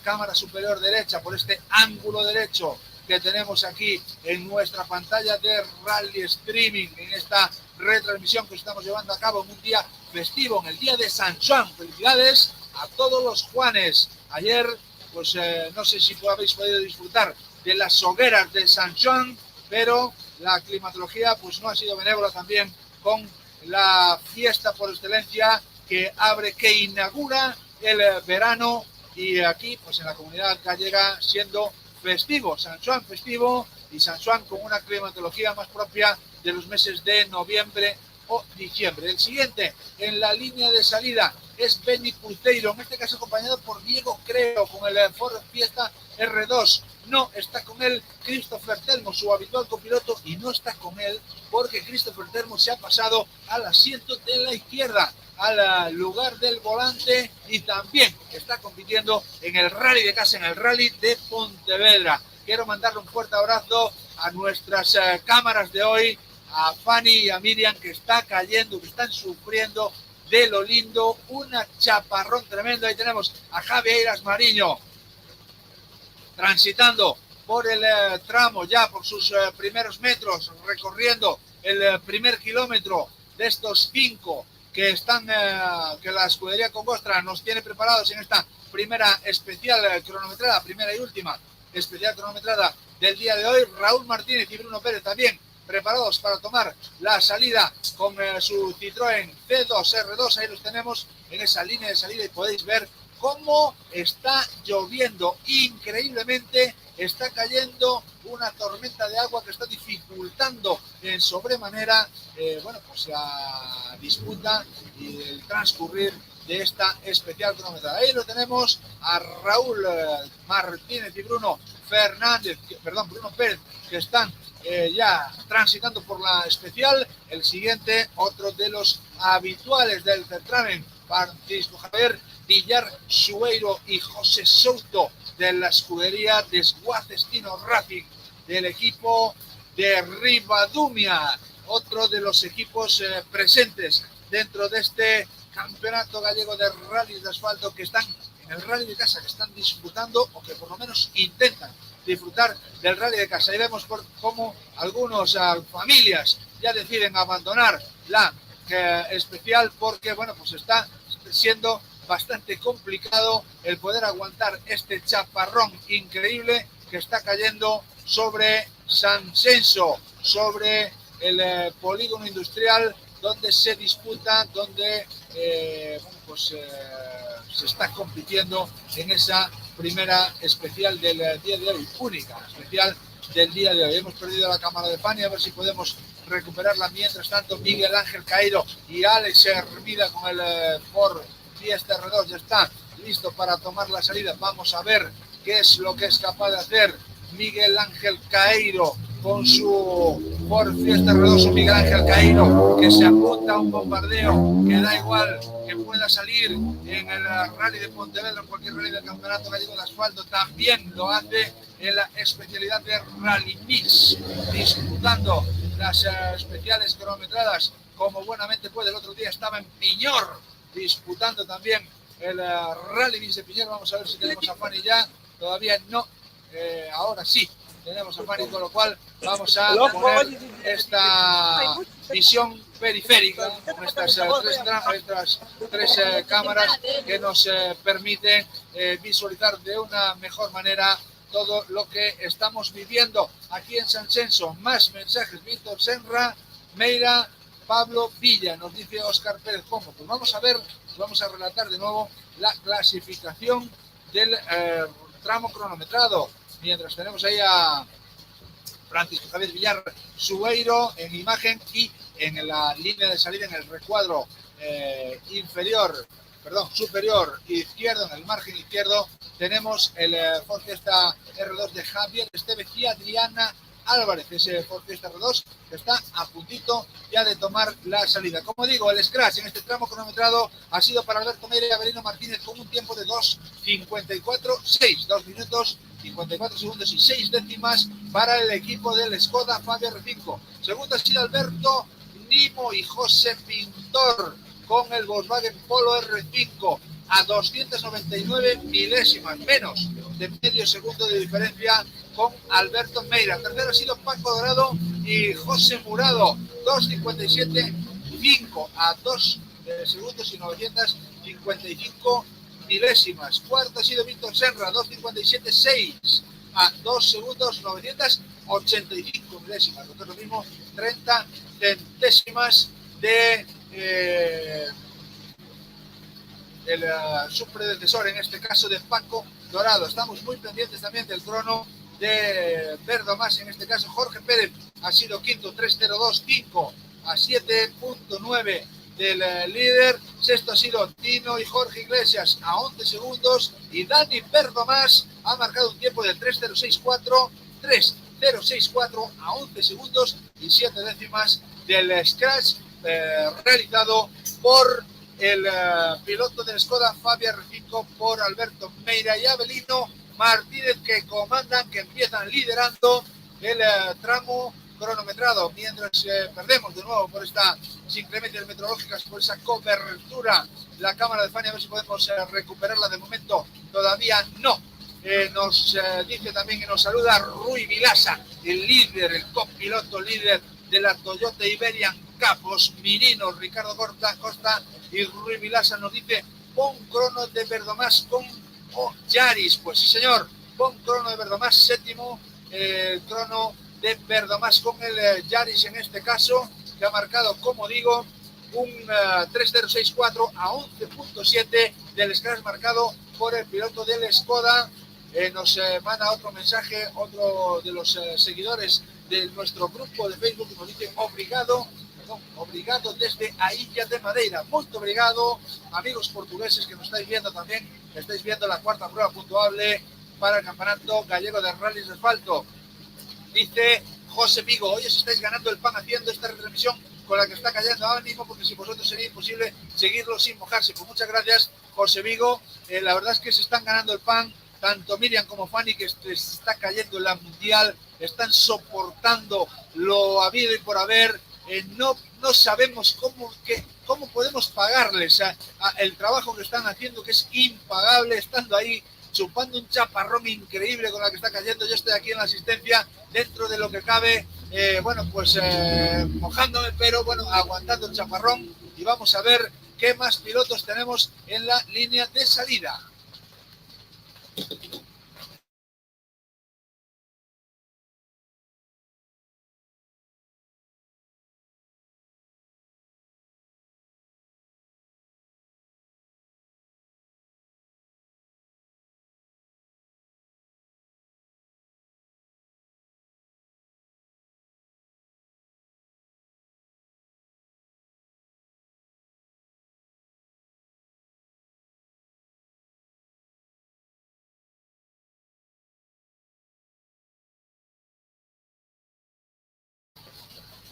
cámara superior derecha, por este ángulo derecho que tenemos aquí en nuestra pantalla de Rally Streaming, en esta retransmisión que estamos llevando a cabo en un día festivo, en el día de San Juan. Felicidades a todos los Juanes. Ayer, pues no sé si habéis podido disfrutar de las hogueras de San Juan, pero la climatología pues no ha sido benévola también con la fiesta por excelencia que inaugura el verano, y aquí pues en la comunidad gallega siendo festivo, San Juan festivo, y San Juan con una climatología más propia de los meses de noviembre o diciembre. El siguiente en la línea de salida es Benny Pulteiro, en este caso acompañado por Diego Creo con el Ford Fiesta R2. No está con él Christopher Telmo, su habitual copiloto, y no está con él porque Christopher Telmo se ha pasado al asiento de la izquierda, al lugar del volante, y también está compitiendo en el Rally de casa, en el Rally de Pontevedra. Quiero mandarle un fuerte abrazo a nuestras cámaras de hoy, a Fanny y a Miriam, que está cayendo, que están sufriendo de lo lindo, una chaparrón tremendo. Ahí tenemos a Javier Mariño transitando por el tramo, ya por sus primeros metros, recorriendo el primer kilómetro de estos 5 que están, que la escudería Congostra nos tiene preparados en esta primera especial cronometrada, primera y última especial cronometrada del día de hoy. Raúl Martínez y Bruno Pérez también preparados para tomar la salida con su Citroën C2 R2. Ahí los tenemos en esa línea de salida y podéis ver cómo está lloviendo increíblemente. Está cayendo una tormenta de agua que está dificultando en sobremanera pues la disputa y el transcurrir de esta especial cronometrada. Ahí lo tenemos a Raúl Martínez y Bruno Pérez, que están ya transitando por la especial. El siguiente, otro de los habituales del certamen, Francisco Javier Villar Sueiro y José Souto, de la escudería Desguacestino Racing, del equipo de Ribadumia, otro de los equipos presentes dentro de este campeonato gallego de rally de asfalto, que están en el rally de casa, que están disputando, o que por lo menos intentan disfrutar del rally de casa. Y vemos cómo algunas familias ya deciden abandonar la especial, porque pues está siendo bastante complicado el poder aguantar este chaparrón increíble que está cayendo sobre San Censo, sobre el polígono industrial donde se disputa, donde se está compitiendo en esa primera especial del día de hoy, única especial del día de hoy. Hemos perdido la cámara de Fanny, a ver si podemos recuperarla. Mientras tanto, Miguel Ángel Caído y Alex Hermida con el Ford Fiesta R2 ya está listo para tomar la salida. Vamos a ver qué es lo que es capaz de hacer Miguel Ángel Caído con su Ford Fiesta R2. Miguel Ángel Caído que se apunta a un bombardeo, que da igual que pueda salir en el Rally de Pontevedra, en cualquier rally del Campeonato Gallego de Asfalto. También lo hace en la especialidad de Rally Mix, disputando las especiales cronometradas como buenamente puede. El otro día estaba en Piñor disputando también el Rally Mix de Piñor. Vamos a ver si tenemos a Fanny ya. Todavía no. Ahora sí tenemos a Fanny, con lo cual vamos a poner esta visión periférica con estas tres cámaras que nos permiten visualizar de una mejor manera todo lo que estamos viviendo aquí en San Censo. Más mensajes. Víctor Senra, Meira, Pablo Villa, nos dice Óscar Pérez Pombo. Pues vamos a ver, vamos a relatar de nuevo la clasificación del tramo cronometrado. Mientras tenemos ahí a Francisco Javier Villar Sueiro en imagen, y en la línea de salida, en el recuadro superior izquierdo, en el margen izquierdo, tenemos el Ford Fiesta R2 de Javier Estevez y Adriana Álvarez, ese Ford Fiesta R2 que está a puntito ya de tomar la salida. Como digo, el scratch en este tramo cronometrado ha sido para Alberto Meira y Avelino Martínez con un tiempo de 2:54.6, 2 minutos 54 segundos y 6 décimas para el equipo del Skoda Fabia R5. Segundo ha sido Alberto Nimo y José Pintor con el Volkswagen Polo R5 a 299 milésimas, menos de medio segundo de diferencia con Alberto Meira. Tercero ha sido Paco Dorado y José Murado, 2.57.5 a 2 segundos y 955 milésimas. Cuarto ha sido Víctor Senra, 2.57.6 a 2 segundos 985 milésimas. Lo que es lo mismo, 30 centésimas de su predecesor, en este caso de Paco Dorado. Estamos muy pendientes también del crono de Verdomás, en este caso Jorge Pérez ha sido quinto, 3.02.5 a 7.9 del líder. Sexto ha sido Tino y Jorge Iglesias a 11 segundos y Dani Verdomás ha marcado un tiempo de 3.064 a 11 segundos y 7 décimas del scratch realizado por el piloto del Skoda Fabia R5 por Alberto Meira y Avelino Martínez, que comandan, que empiezan liderando el tramo cronometrado, mientras perdemos de nuevo por estas inclemencias meteorológicas, por esa cobertura. La cámara de Fania, a ver si podemos recuperarla. De momento todavía no. Nos dice también que nos saluda Rui Vilasa, el líder, el copiloto líder de la Toyota Iberian Capos, Mirinos, Ricardo Costa y Rui Vilasa nos dice: pon crono de Verdomás con Yaris. Pues sí, señor, pon crono de Verdomás, séptimo, crono de Verdomás con el Yaris en este caso, que ha marcado, como digo, un 3.064 a 11.7 del scratch marcado por el piloto del Skoda. Nos manda otro mensaje, otro de los seguidores de nuestro grupo de Facebook, que nos dice obrigado desde a Ilha de Madeira. Muy obrigado, amigos portugueses que nos estáis viendo también. Estáis viendo la cuarta prueba puntuable para el Campeonato Gallego de Rallys de Asfalto. Dice José Vigo: hoy os estáis ganando el pan haciendo esta retransmisión con la que está cayendo ahora mismo, porque sin vosotros sería imposible seguirlo sin mojarse. Pues muchas gracias, José Vigo. La verdad es que se están ganando el pan, tanto Miriam como Fanny, que les está cayendo en la mundial, están soportando lo habido y por haber. No sabemos cómo podemos pagarles el trabajo que están haciendo, que es impagable, estando ahí chupando un chaparrón increíble con la que está cayendo. Yo estoy aquí en la asistencia, dentro de lo que cabe, mojándome, pero bueno, aguantando el chaparrón. Y vamos a ver qué más pilotos tenemos en la línea de salida.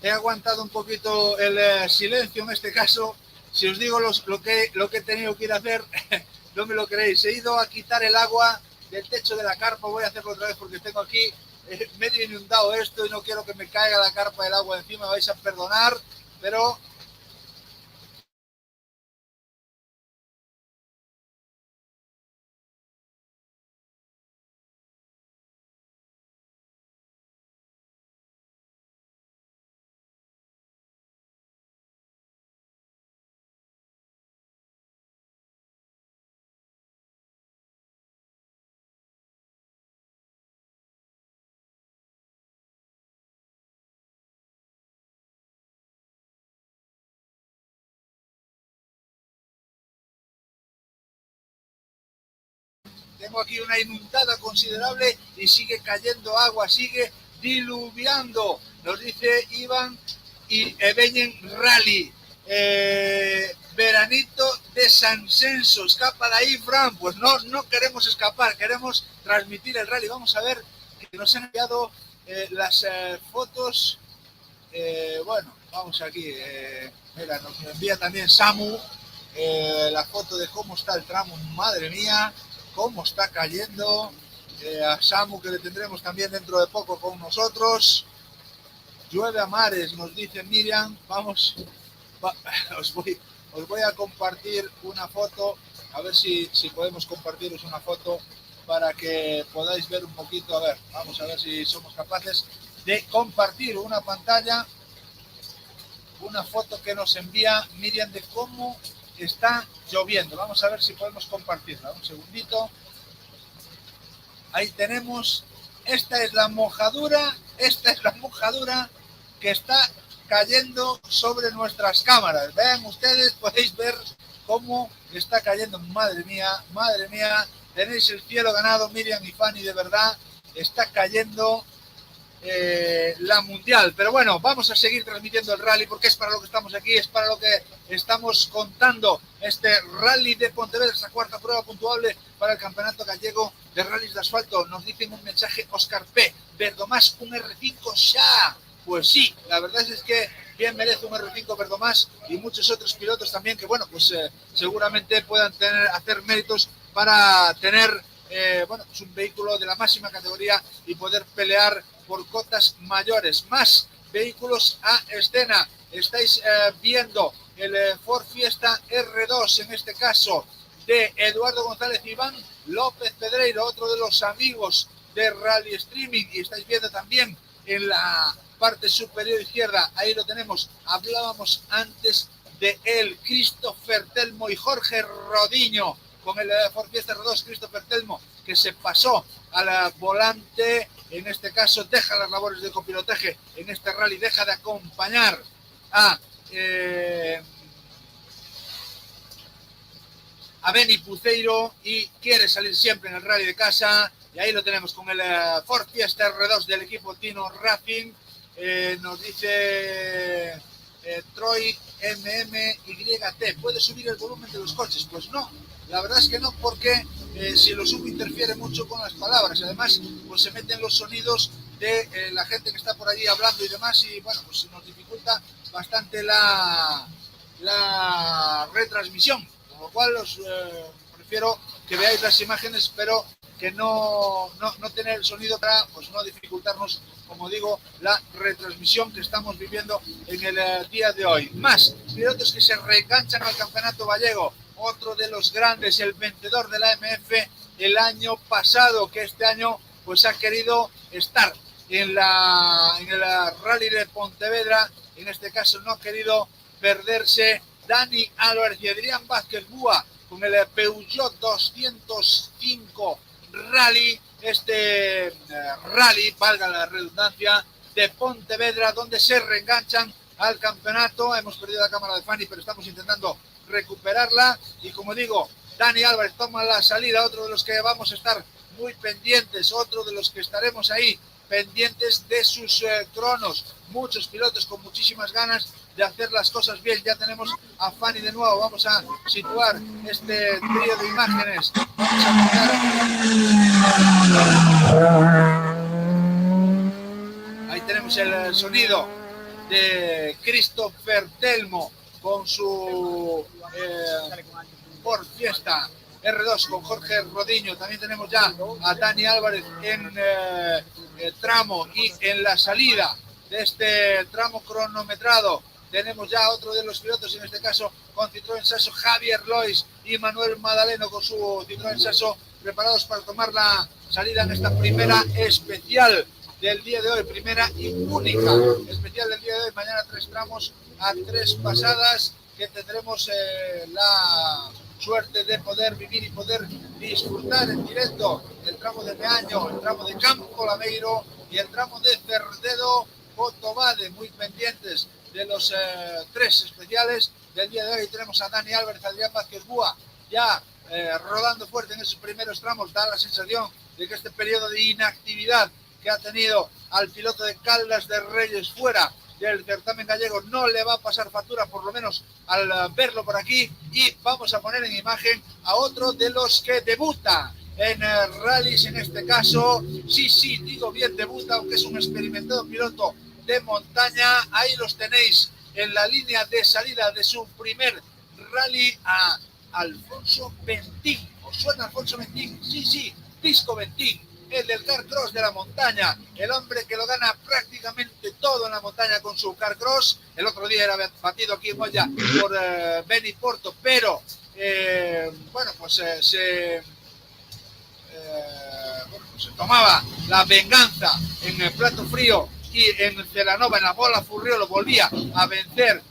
He aguantado un poquito el silencio en este caso. Si os digo lo que he tenido que ir a hacer, no me lo creéis. He ido a quitar el agua del techo de la carpa. Voy a hacerlo otra vez porque tengo aquí medio inundado esto y no quiero que me caiga la carpa del agua encima. Vais a perdonar, pero... Tengo aquí una inundada considerable y sigue cayendo agua, sigue diluviando. Nos dice Iván y Ebeñen Rally. Veranito de San Censo, escapa de ahí, Fran. Pues no queremos escapar, queremos transmitir el rally. Vamos a ver que nos han enviado las fotos. Bueno, vamos aquí. Mira, nos envía también Samu la foto de cómo está el tramo. Madre mía, cómo está cayendo. A Samu, que le tendremos también dentro de poco con nosotros. Llueve a mares, nos dice Miriam. Vamos, os voy a compartir una foto A ver si podemos compartiros una foto para que podáis ver un poquito. A ver, vamos a ver si somos capaces de compartir una pantalla, una foto que nos envía Miriam de cómo está lloviendo. Vamos a ver si podemos compartirla. Un segundito. Ahí tenemos. Esta es la mojadura que está cayendo sobre nuestras cámaras. Vean ustedes, podéis ver cómo está cayendo. Madre mía, tenéis el cielo ganado, Miriam y Fanny, de verdad, está cayendo la mundial. Pero bueno, vamos a seguir transmitiendo el rally porque es para lo que estamos aquí, es para lo que estamos contando este rally de Pontevedra, esta cuarta prueba puntuable para el campeonato gallego de rallies de asfalto. Nos dicen un mensaje Óscar P. Verdomás, un R5 ya. Pues sí, la verdad es que bien merece un R5 Verdomás y muchos otros pilotos también que, bueno, pues seguramente puedan hacer méritos para tener pues un vehículo de la máxima categoría y poder pelear por cotas mayores. Más vehículos a escena. Estáis viendo el Ford Fiesta R2, en este caso de Eduardo González y Iván López Pedreiro, otro de los amigos de Rally Streaming, y estáis viendo también en la parte superior izquierda, ahí lo tenemos, hablábamos antes de él, Christopher Telmo y Jorge Rodiño, con el Ford Fiesta R2, Christopher Telmo, que se pasó al volante, en este caso deja las labores de copilotaje en este rally, deja de acompañar a Beni Puceiro y quiere salir siempre en el rally de casa, y ahí lo tenemos con el Ford Fiesta R2 del equipo Tino Racing. Nos dice Troy MMYT, ¿puede subir el volumen de los coches? Pues no, la verdad es que no, porque si lo subo interfiere mucho con las palabras, además pues se meten los sonidos de la gente que está por allí hablando y demás, y bueno, pues nos dificulta bastante la retransmisión, con lo cual os prefiero que veáis las imágenes, pero que no tener el sonido para pues no dificultarnos, como digo, la retransmisión que estamos viviendo en el día de hoy. Más pilotos que se reenganchan al campeonato gallego. Otro de los grandes, el vencedor de la AMF el año pasado, que este año pues ha querido estar en el rally de Pontevedra. En este caso no ha querido perderse Dani Álvarez y Adrián Vázquez Búa con el Peugeot 205 Rally, rally, valga la redundancia, de Pontevedra, donde se reenganchan al campeonato. Hemos perdido la cámara de Fanny, pero estamos intentando recuperarla, y como digo, Dani Álvarez toma la salida, otro de los que vamos a estar muy pendientes, otro de los que estaremos ahí pendientes de sus cronos. Muchos pilotos con muchísimas ganas de hacer las cosas bien. Ya tenemos a Fanny de nuevo. Vamos a situar este trío de imágenes. Vamos a ahí tenemos el sonido de Christopher Telmo con su Ford Fiesta R2 con Jorge Rodiño. También tenemos ya a Dani Álvarez en el tramo y en la salida de este tramo cronometrado. Tenemos ya otro de los pilotos, en este caso con Citroën Saxo, Javier Lois y Manuel Madaleno con su Citroën Saxo, preparados para tomar la salida en esta primera especial del día de hoy, primera y única especial del día de hoy. Mañana 3 tramos a 3 pasadas que tendremos la suerte de poder vivir y poder disfrutar en directo el tramo de Meaño, el tramo de Campo Lameiro y el tramo de Cerdedo Cotobade. Muy pendientes de los 3 especiales del día de hoy. Tenemos a Dani Álvarez, Adrián Vázquez Búa ya rodando fuerte en esos primeros tramos. Da la sensación de que este periodo de inactividad que ha tenido al piloto de Caldas de Reyes fuera del certamen gallego no le va a pasar factura, por lo menos al verlo por aquí. Y vamos a poner en imagen a otro de los que debuta en rallies, en este caso, sí, digo bien debuta, aunque es un experimentado piloto de montaña. Ahí los tenéis en la línea de salida de su primer rally, a Alfonso Bentín. ¿Os suena Alfonso Bentín? Sí, Pisco Bentín, el del Carcross de la montaña, el hombre que lo gana prácticamente todo en la montaña con su Carcross. El otro día era batido aquí en Moya por Benny Porto, pero bueno, pues se tomaba la venganza en el plato frío y en Celanova, en la bola Furrió, lo volvía a vencer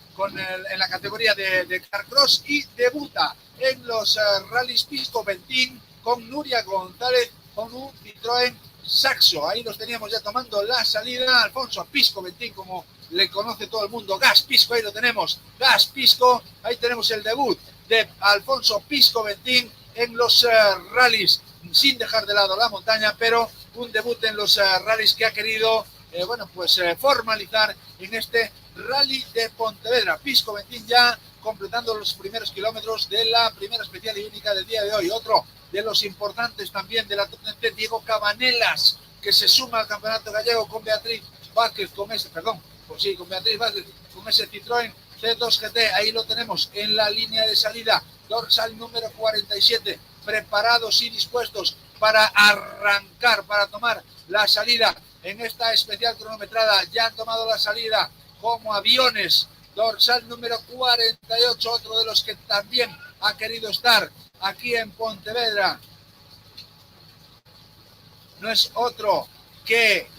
en la categoría de Carcross y debuta en los rallies Pisco Ventín con Nuria González con un Citroën Saxo. Ahí los teníamos ya tomando la salida. Alfonso Pisco Ventín, como le conoce todo el mundo, Gas Pisco, ahí lo tenemos, Gas Pisco. Ahí tenemos el debut de Alfonso Pisco Ventín en los rallies, sin dejar de lado la montaña, pero un debut en los rallies que ha querido formalizar en este rally de Pontevedra. Pisco Ventín ya completando los primeros kilómetros de la primera especial y única del día de hoy. Otro de los importantes también de la Top 10, Diego Cabanelas, que se suma al campeonato gallego con Beatriz Vázquez, con ese Citroën C2 GT. Ahí lo tenemos en la línea de salida, dorsal número 47, preparados y dispuestos para arrancar, para tomar la salida en esta especial cronometrada. Ya han tomado la salida como aviones, dorsal número 48, otro de los que también ha querido estar aquí en Pontevedra. No es otro que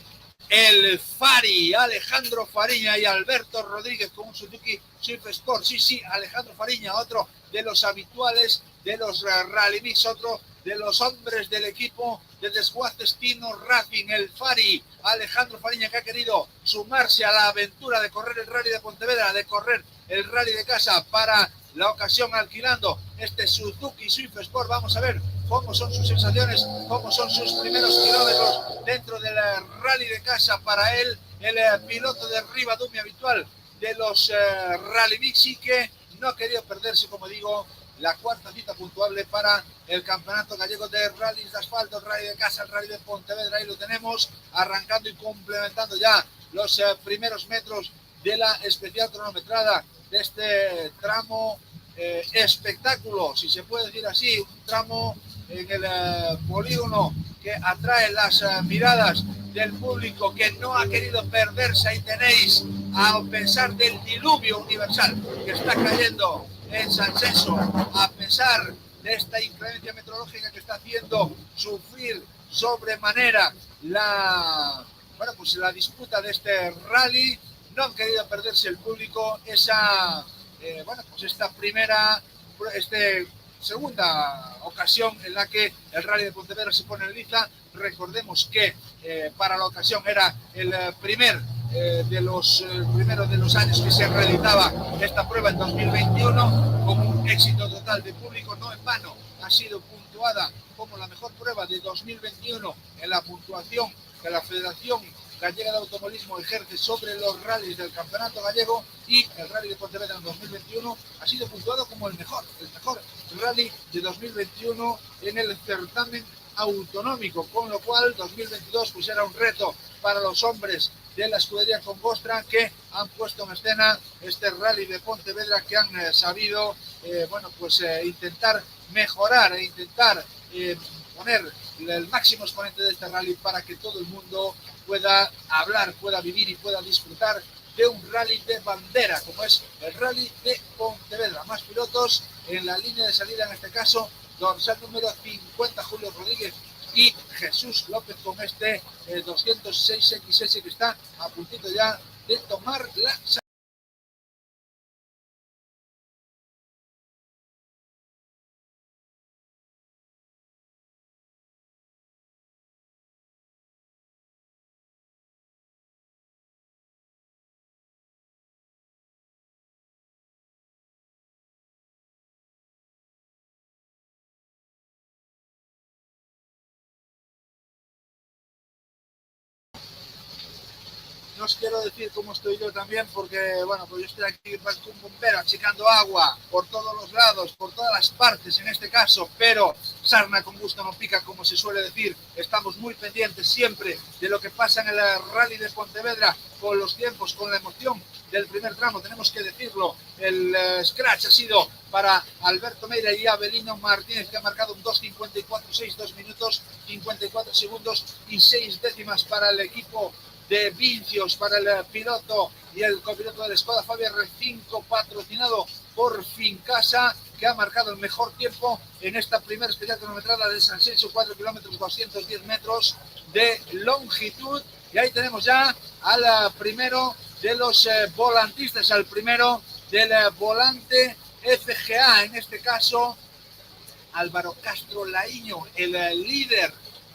el Fari, Alejandro Fariña y Alberto Rodríguez con un Suzuki Swift Sport. Sí, Alejandro Fariña, otro de los habituales de los Rally Mix, otro de los hombres del equipo de Desguaces Tino Racing, el Fari, Alejandro Fariña, que ha querido sumarse a la aventura de correr el Rally de Pontevedra, de correr el Rally de casa, para la ocasión alquilando este Suzuki Swift Sport. Vamos a ver cómo son sus sensaciones, cómo son sus primeros kilómetros dentro del Rally de casa para él, el piloto de Ribadumia habitual de los Rally Mix, y que no ha querido perderse, como digo, la cuarta cita puntuable para el Campeonato Gallego de Rallys de Asfalto, el Rally de casa, el Rally de Pontevedra. Ahí lo tenemos, arrancando y complementando ya los primeros metros de la especial cronometrada de este tramo espectáculo, si se puede decir así, un tramo en el polígono que atrae las miradas del público, que no ha querido perderse. Ahí tenéis, a pesar del diluvio universal que está cayendo en Sanseso, a pesar de esta inclemencia meteorológica que está haciendo sufrir sobremanera la disputa de este rally, no han querido perderse el público esta segunda ocasión en la que el Rally de Pontevedra se pone en liza. Recordemos que para la ocasión era el primero de los años que se realizaba esta prueba en 2021, con un éxito total de público. No en vano ha sido puntuada como la mejor prueba de 2021 en la puntuación que la Federación Gallega de Automovilismo ejerce sobre los rallies del Campeonato Gallego, y el Rally de Pontevedra en 2021 ha sido puntuado como el mejor rally de 2021 en el certamen autonómico, con lo cual 2022 pues era un reto para los hombres de la escudería Conbostra, que han puesto en escena este Rally de Pontevedra, que han sabido intentar mejorar e intentar poner el máximo exponente de este rally para que todo el mundo pueda hablar, pueda vivir y pueda disfrutar de un rally de bandera como es el Rally de Pontevedra. Más pilotos en la línea de salida, en este caso dorsal número 50, Julio Rodríguez y Jesús López con este 206XS, que está a puntito ya de tomar la salida. No os quiero decir cómo estoy yo también, porque pues yo estoy aquí con un bombero achicando agua por todos los lados, por todas las partes en este caso, pero sarna con gusto no pica, como se suele decir. Estamos muy pendientes siempre de lo que pasa en el Rally de Pontevedra, con los tiempos, con la emoción del primer tramo, tenemos que decirlo. El scratch ha sido para Alberto Meira y Avelino Martínez, que ha marcado un 2:54.6, 2 minutos 54 segundos y 6 décimas para el equipo de Vincios, para el piloto y el copiloto del Skoda Fabia R5, patrocinado por Fincasa, que ha marcado el mejor tiempo en esta primera especial cronometrada de San Senso, 4 kilómetros 210 metros de longitud. Y ahí tenemos ya al primero de los volantistas, al primero del volante FGA, en este caso Álvaro Castro Laíño, el líder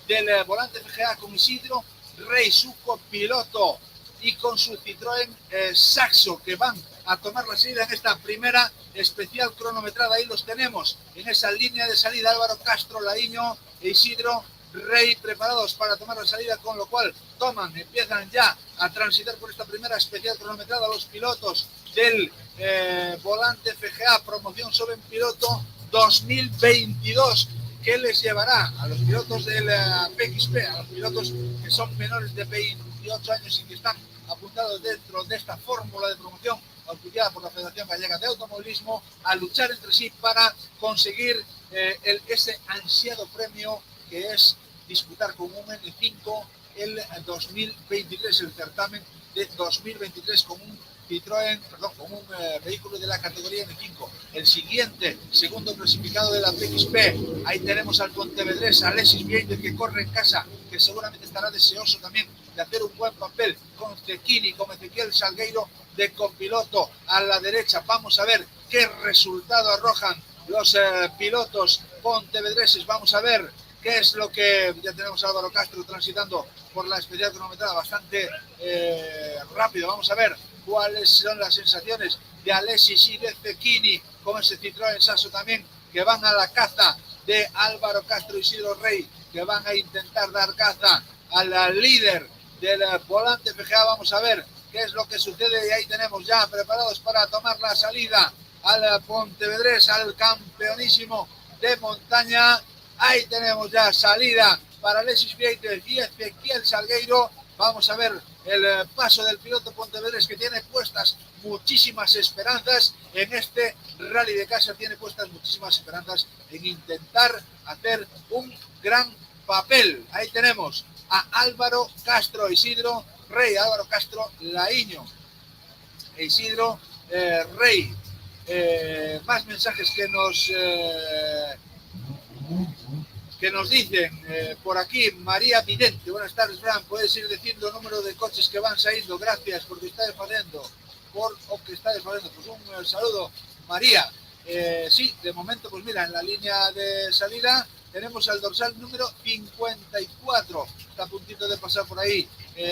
del volante FGA, con Isidro Rey, su copiloto, y con su Citroën Saxo, que van a tomar la salida en esta primera especial cronometrada. Ahí los tenemos en esa línea de salida, Álvaro Castro Laíño e Isidro Rey preparados para tomar la salida, con lo cual empiezan ya a transitar por esta primera especial cronometrada los pilotos del volante FGA Promoción Joven Piloto 2022, que les llevará a los pilotos del PXP, a los pilotos que son menores de 28 años y que están apuntados dentro de esta fórmula de promoción auspiciada por la Federación Gallega de Automovilismo, a luchar entre sí para conseguir ese ansiado premio, que es disputar con un N5 el 2023, el certamen de 2023, con un con un vehículo de la categoría N5. El siguiente, segundo clasificado de la PXP, ahí tenemos al pontevedrés Alexis Vieite, que corre en casa, que seguramente estará deseoso también de hacer un buen papel con Cecchini, con Ezequiel Salgueiro de copiloto a la derecha. Vamos a ver qué resultado arrojan los pilotos pontevedreses. Vamos a ver qué es lo que... Ya tenemos a Álvaro Castro transitando por la especial cronometrada bastante rápido. Vamos a ver cuáles son las sensaciones de Alexis y de Cecchini, con ese Citroën Saxo también, que van a la caza de Álvaro Castro y Isidro Rey, que van a intentar dar caza al líder del volante FGA. Vamos a ver qué es lo que sucede, y ahí tenemos ya preparados para tomar la salida al Pontevedrés, al campeonísimo de montaña. Ahí tenemos ya salida para Alexis Vieite y Ezequiel Salgueiro. Vamos a ver el paso del piloto pontevedrés, que tiene puestas muchísimas esperanzas en este Rally de Casa, tiene puestas muchísimas esperanzas en intentar hacer un gran papel. Ahí tenemos a Álvaro Castro, Isidro Rey, Álvaro Castro Laíño e Isidro Rey. Más mensajes que nos dicen por aquí. María Vidente, buenas tardes, Fran, puedes ir diciendo el número de coches que van saliendo, gracias, porque está desfalendo, pues un saludo, María. Sí, de momento, pues mira, en la línea de salida tenemos al dorsal número 54, está a puntito de pasar por ahí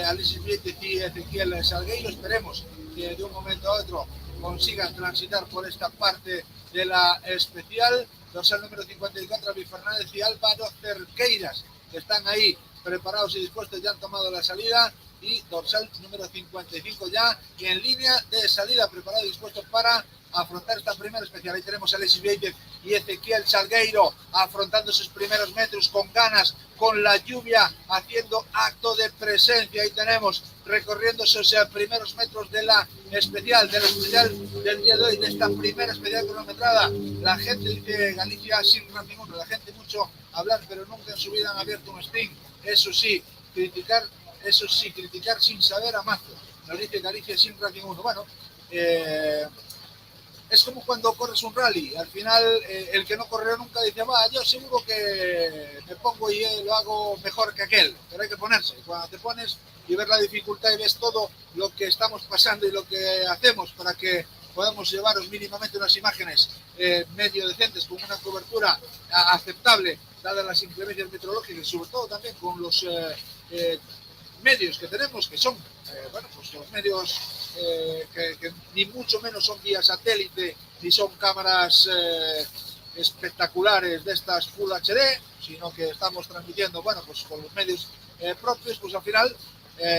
Alexis Vieite y Ezequiel Salgueiro. Esperemos que de un momento a otro consigan transitar por esta parte de la especial. Dorsal número 54, Luis Fernández y Álvaro Cerqueiras, que están ahí preparados y dispuestos, ya han tomado la salida. Y dorsal número 55 ya y en línea de salida, preparado y dispuesto para afrontar esta primera especial. Ahí tenemos a Alexis Vieite y Ezequiel Salgueiro afrontando sus primeros metros con ganas, con la lluvia haciendo acto de presencia. Ahí tenemos recorriendo esos primeros metros de la especial, del día de hoy, de esta primera especial cronometrada. La gente dice Galicia sin Racing 1, la gente mucho hablar, pero nunca en su vida han abierto un stream. Eso sí, criticar sin saber a mazo. Nos dice Galicia sin Racing 1. Bueno, es como cuando corres un rally, al final el que no corrió nunca dice, yo seguro que me pongo y lo hago mejor que aquel, pero hay que ponerse. Cuando te pones y ves la dificultad y ves todo lo que estamos pasando y lo que hacemos para que podamos llevaros mínimamente unas imágenes medio decentes, con una cobertura aceptable, dadas las inclemencias meteorológicas, y sobre todo también con los medios que tenemos, que son pues los medios que ni mucho menos son vía satélite ni son cámaras espectaculares de estas Full HD, sino que estamos transmitiendo pues con los medios propios. Pues al final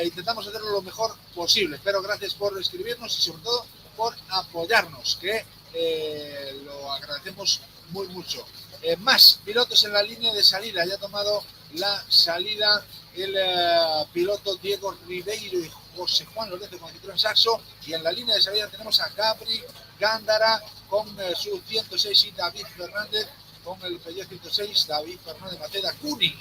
intentamos hacerlo lo mejor posible, pero gracias por escribirnos y sobre todo por apoyarnos, que lo agradecemos muy mucho. Más pilotos en la línea de salida, ya ha tomado la salida el piloto Diego Ribeiro y José Juan Lorenzo con Citroën Saxo, y en la línea de salida tenemos a Gabri Gándara con su 106 y David Fernández con el Peugeot 106, David Fernández Maceda Cuni,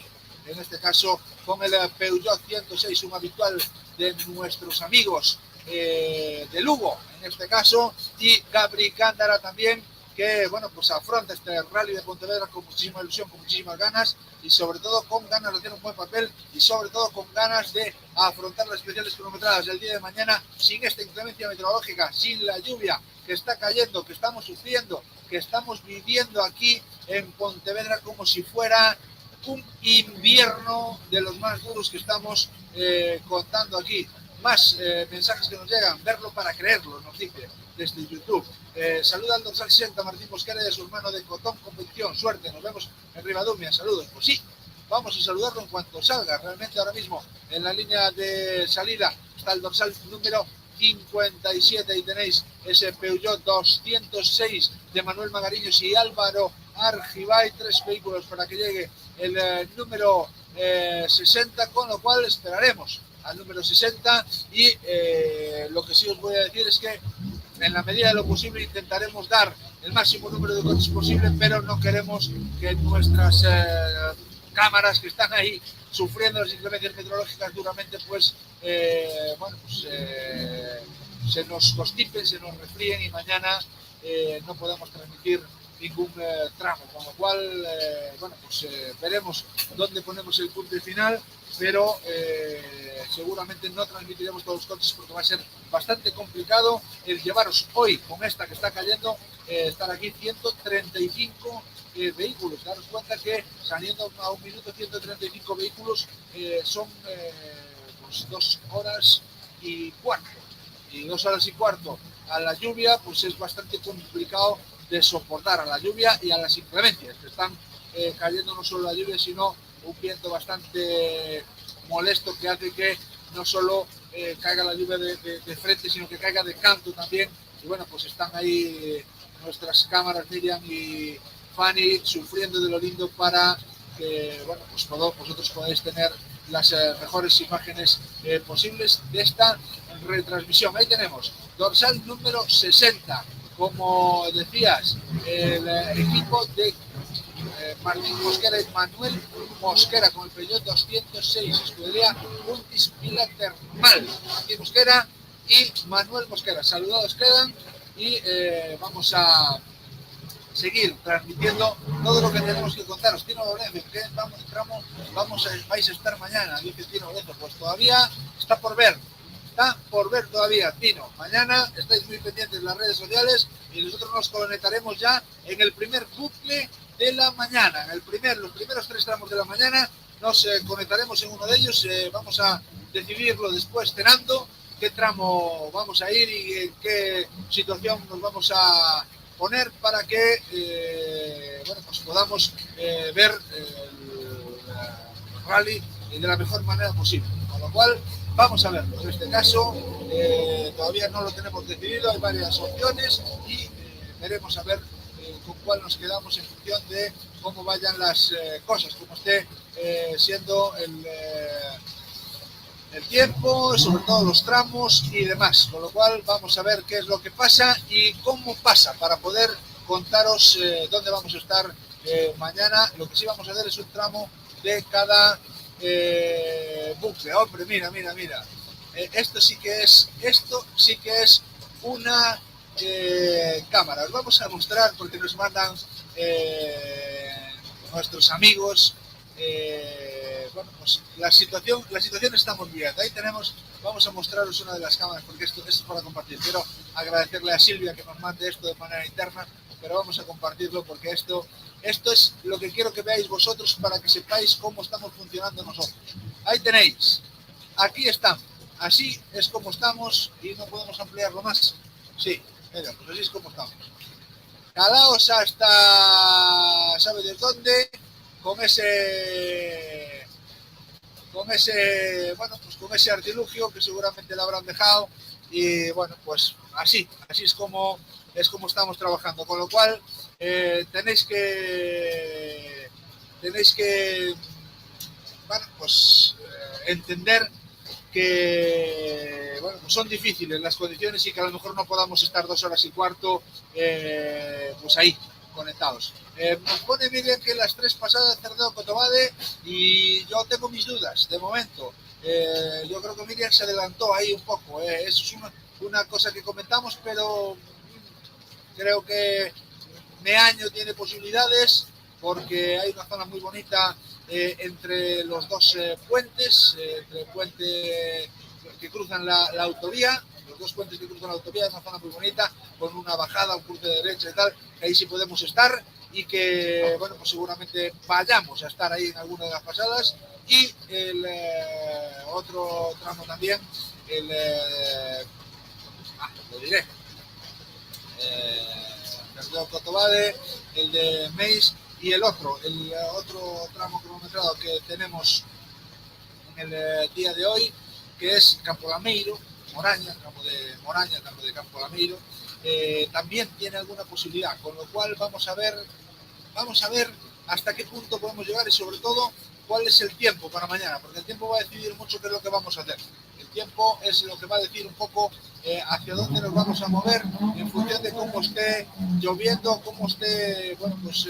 en este caso con el Peugeot 106, un habitual de nuestros amigos de Lugo, en este caso, y Gabri Gándara también, que bueno, pues afronta este rally de Pontevedra con muchísima ilusión, con muchísimas ganas, y sobre todo con ganas de hacer un buen papel, y sobre todo con ganas de afrontar las especiales cronometradas del día de mañana sin esta inclemencia meteorológica, sin la lluvia que está cayendo, que estamos sufriendo, que estamos viviendo aquí en Pontevedra como si fuera un invierno de los más duros que estamos contando aquí. Más mensajes que nos llegan, verlo para creerlo, nos dice desde YouTube. Saluda al dorsal 60, Martín Mosquera, y a su hermano de Cotón Competición. Suerte, nos vemos en Ribadumia. Saludos. Pues sí, vamos a saludarlo en cuanto salga. Realmente ahora mismo en la línea de salida está el dorsal número 57 y tenéis ese Peugeot 206 de Manuel Magariños y Álvaro Argibay, 3 vehículos para que llegue el número 60, con lo cual esperaremos al número 60 y lo que sí os voy a decir es que en la medida de lo posible intentaremos dar el máximo número de coches posible, pero no queremos que nuestras cámaras que están ahí sufriendo las inclemencias meteorológicas duramente, pues, se nos constipen, se nos resfríen y mañana no podamos transmitir ningún tramo, con lo cual, veremos dónde ponemos el punto final, pero seguramente no transmitiremos todos los coches porque va a ser bastante complicado el llevaros hoy con esta que está cayendo, estar aquí 135 vehículos. Daros cuenta que saliendo a un minuto 135 vehículos son 2 horas y cuarto. Y 2 horas y cuarto a la lluvia, pues es bastante complicado de soportar, a la lluvia y a las inclemencias que están cayendo, no solo la lluvia, sino un viento bastante molesto que hace que no solo caiga la lluvia de frente, sino que caiga de canto también. Y bueno, pues están ahí nuestras cámaras, Miriam y Fanny, sufriendo de lo lindo para que, bueno, pues todos vosotros podáis tener las mejores imágenes posibles de esta retransmisión. Ahí tenemos dorsal número 60, como decías, el equipo de Martín Mosquera y Manuel Mosquera con el Peugeot 206, escudería Puntis Vila Termal. Martín Mosquera y Manuel Mosquera, saludados quedan, y vamos a seguir transmitiendo todo lo que tenemos que contaros. Tino Lorenzo, ¿qué vais a estar mañana? Dice Tino Lorenzo, pues todavía está por ver todavía, Tino. Mañana estáis muy pendientes de las redes sociales y nosotros nos conectaremos ya en el primer bucle de la mañana. En los primeros 3 tramos de la mañana nos conectaremos en uno de ellos. Vamos a decidirlo después cenando, qué tramo vamos a ir y en qué situación nos vamos a poner para que pues podamos ver el rally de la mejor manera posible. Con lo cual vamos a verlo. En este caso todavía no lo tenemos decidido, hay varias opciones y veremos a ver con cuál nos quedamos en función de cómo vayan las cosas, cómo esté siendo el tiempo, sobre todo los tramos y demás. Con lo cual vamos a ver qué es lo que pasa y cómo pasa para poder contaros dónde vamos a estar mañana. Lo que sí vamos a hacer es un tramo de cada bucle. Hombre, mira. Esto sí que es una cámara. Os vamos a mostrar porque nos mandan nuestros amigos. Pues la situación estamos viendo. Ahí tenemos, vamos a mostraros una de las cámaras porque esto es para compartir. Quiero agradecerle a Silvia que nos mande esto de manera interna, pero vamos a compartirlo porque esto es lo que quiero que veáis vosotros para que sepáis cómo estamos funcionando nosotros. Ahí tenéis, aquí estamos, así es como estamos y no podemos ampliarlo más. Sí, mira, pues así es como estamos. Calaos hasta, ¿sabe de dónde? Con ese artilugio que seguramente le habrán dejado y bueno, pues así es como es como estamos trabajando, con lo cual tenéis que bueno, pues entender que bueno, pues son difíciles las condiciones y que a lo mejor no podamos estar 2 horas y cuarto pues ahí conectados. Nos pone Miriam que las 3 pasadas Cerdeo Cotobade y yo tengo mis dudas de momento. Yo creo que Miriam se adelantó ahí un poco. Eso es una cosa que comentamos, pero creo que Meaño tiene posibilidades porque hay una zona muy bonita entre los dos puentes, entre el puente que cruzan la autovía, los dos puentes que cruzan la autovía, es una zona muy bonita, con una bajada, un cruce de derecha y tal, que ahí sí podemos estar y que, bueno, pues seguramente vayamos a estar ahí en alguna de las pasadas. Y el otro tramo también, lo diré, el de Cotobade, el de Meis y el otro tramo cronometrado que tenemos en el día de hoy, que es Campo Lameiro, Moraña, campo de Campo Lameiro, también tiene alguna posibilidad, con lo cual vamos a ver hasta qué punto podemos llegar y sobre todo cuál es el tiempo para mañana, porque el tiempo va a decidir mucho qué es lo que vamos a hacer. El tiempo es lo que va a decir un poco hacia dónde nos vamos a mover en función de cómo esté lloviendo, cómo esté, bueno, pues